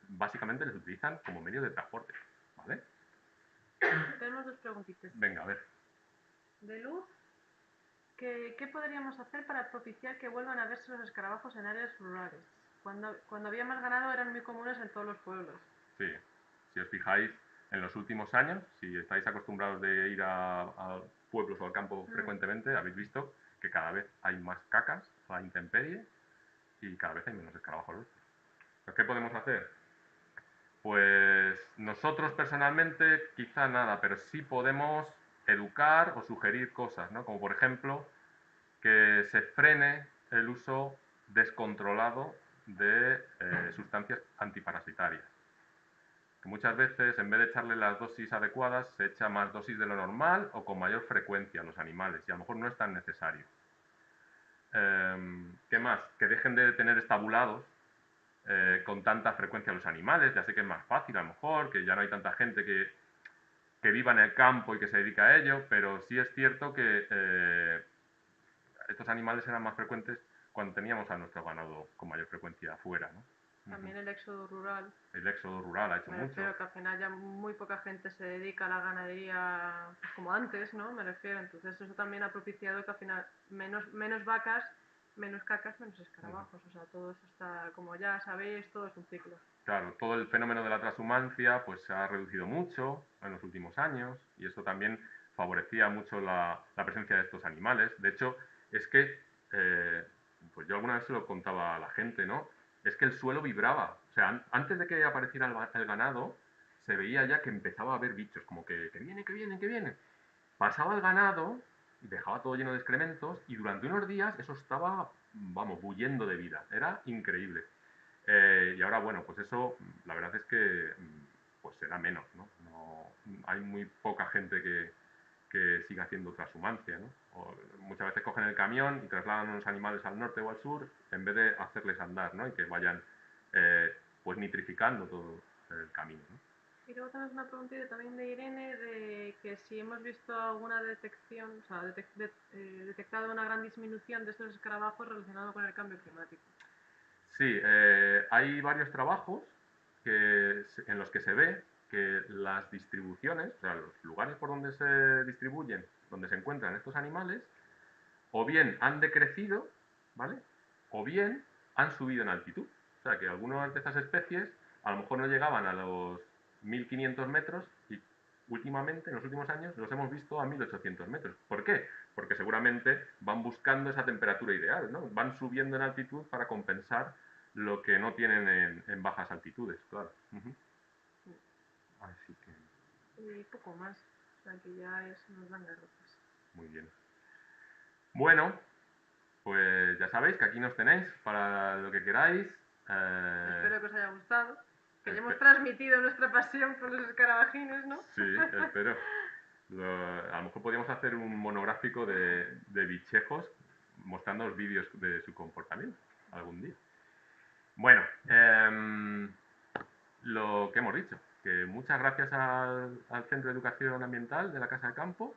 básicamente les utilizan como medio de transporte, ¿vale? Tenemos dos preguntitas. Venga, a ver. De Luz, ¿qué podríamos hacer para propiciar que vuelvan a verse los escarabajos en áreas rurales? Cuando había más ganado eran muy comunes en todos los pueblos. Sí, si os fijáis, en los últimos años, si estáis acostumbrados de ir a pueblos o al campo frecuentemente, habéis visto que cada vez hay más cacas a la intemperie y cada vez hay menos escarabajos. ¿Qué podemos hacer? Pues nosotros personalmente quizá nada, pero sí podemos educar o sugerir cosas, ¿no? Como por ejemplo que se frene el uso descontrolado de sustancias antiparasitarias. Que muchas veces en vez de echarle las dosis adecuadas se echa más dosis de lo normal o con mayor frecuencia a los animales y a lo mejor no es tan necesario. ¿Qué más? Que dejen de tener estabulados con tanta frecuencia los animales. Ya sé que es más fácil a lo mejor, que ya no hay tanta gente que viva en el campo y que se dedica a ello, pero sí es cierto que estos animales eran más frecuentes cuando teníamos a nuestro ganado con mayor frecuencia afuera, ¿no? También el éxodo rural. El éxodo rural ha hecho Me mucho. refiero que al final ya muy poca gente se dedica a la ganadería pues, como antes, ¿no? Me refiero. Entonces eso también ha propiciado que al final menos vacas, menos cacas, menos escarabajos. O sea, todo eso está, como ya sabéis, todo es un ciclo. Claro, todo el fenómeno de la transhumancia pues se ha reducido mucho en los últimos años y eso también favorecía mucho la presencia de estos animales. De hecho, es que, pues yo alguna vez se lo contaba a la gente, ¿no? Es que el suelo vibraba. O sea, antes de que apareciera el ganado, se veía ya que empezaba a haber bichos, como que viene, que viene, que viene. Pasaba el ganado, dejaba todo lleno de excrementos y durante unos días eso estaba, vamos, bullendo de vida. Era increíble. Y ahora, bueno, pues eso, la verdad es que pues será menos, ¿no? Hay muy poca gente que siga haciendo transhumancia, ¿no? Muchas veces cogen el camión y trasladan unos animales al norte o al sur en vez de hacerles andar, ¿no? Y que vayan, pues, nitrificando todo el camino, ¿no? Y luego tenemos una preguntita también de Irene de que si hemos visto alguna detección, o sea, detectado una gran disminución de estos escarabajos relacionado con el cambio climático. Sí, hay varios trabajos en los que se ve que las distribuciones, o sea, los lugares por donde se distribuyen, donde se encuentran estos animales, o bien han decrecido, ¿vale? O bien han subido en altitud. O sea, que algunas de estas especies a lo mejor no llegaban a los 1500 metros y últimamente, en los últimos años, los hemos visto a 1800 metros. ¿Por qué? Porque seguramente van buscando esa temperatura ideal, ¿no? Van subiendo en altitud para compensar lo que no tienen en bajas altitudes, claro. Así que... Y poco más, o sea, que ya nos dan derrotas. Muy bien. Bueno, pues ya sabéis que aquí nos tenéis para lo que queráis. Espero que os haya gustado, que hayamos transmitido nuestra pasión por los escarabajines, ¿no? Sí, espero. A lo mejor podríamos hacer un monográfico de bichejos mostrando los vídeos de su comportamiento algún día. Bueno, lo que hemos dicho, que muchas gracias al Centro de Educación Ambiental de la Casa de Campo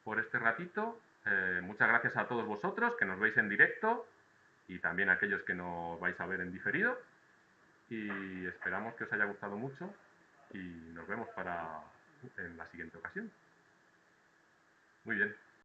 por este ratito. Muchas gracias a todos vosotros que nos veis en directo y también a aquellos que nos vais a ver en diferido. Y esperamos que os haya gustado mucho y nos vemos en la siguiente ocasión. Muy bien.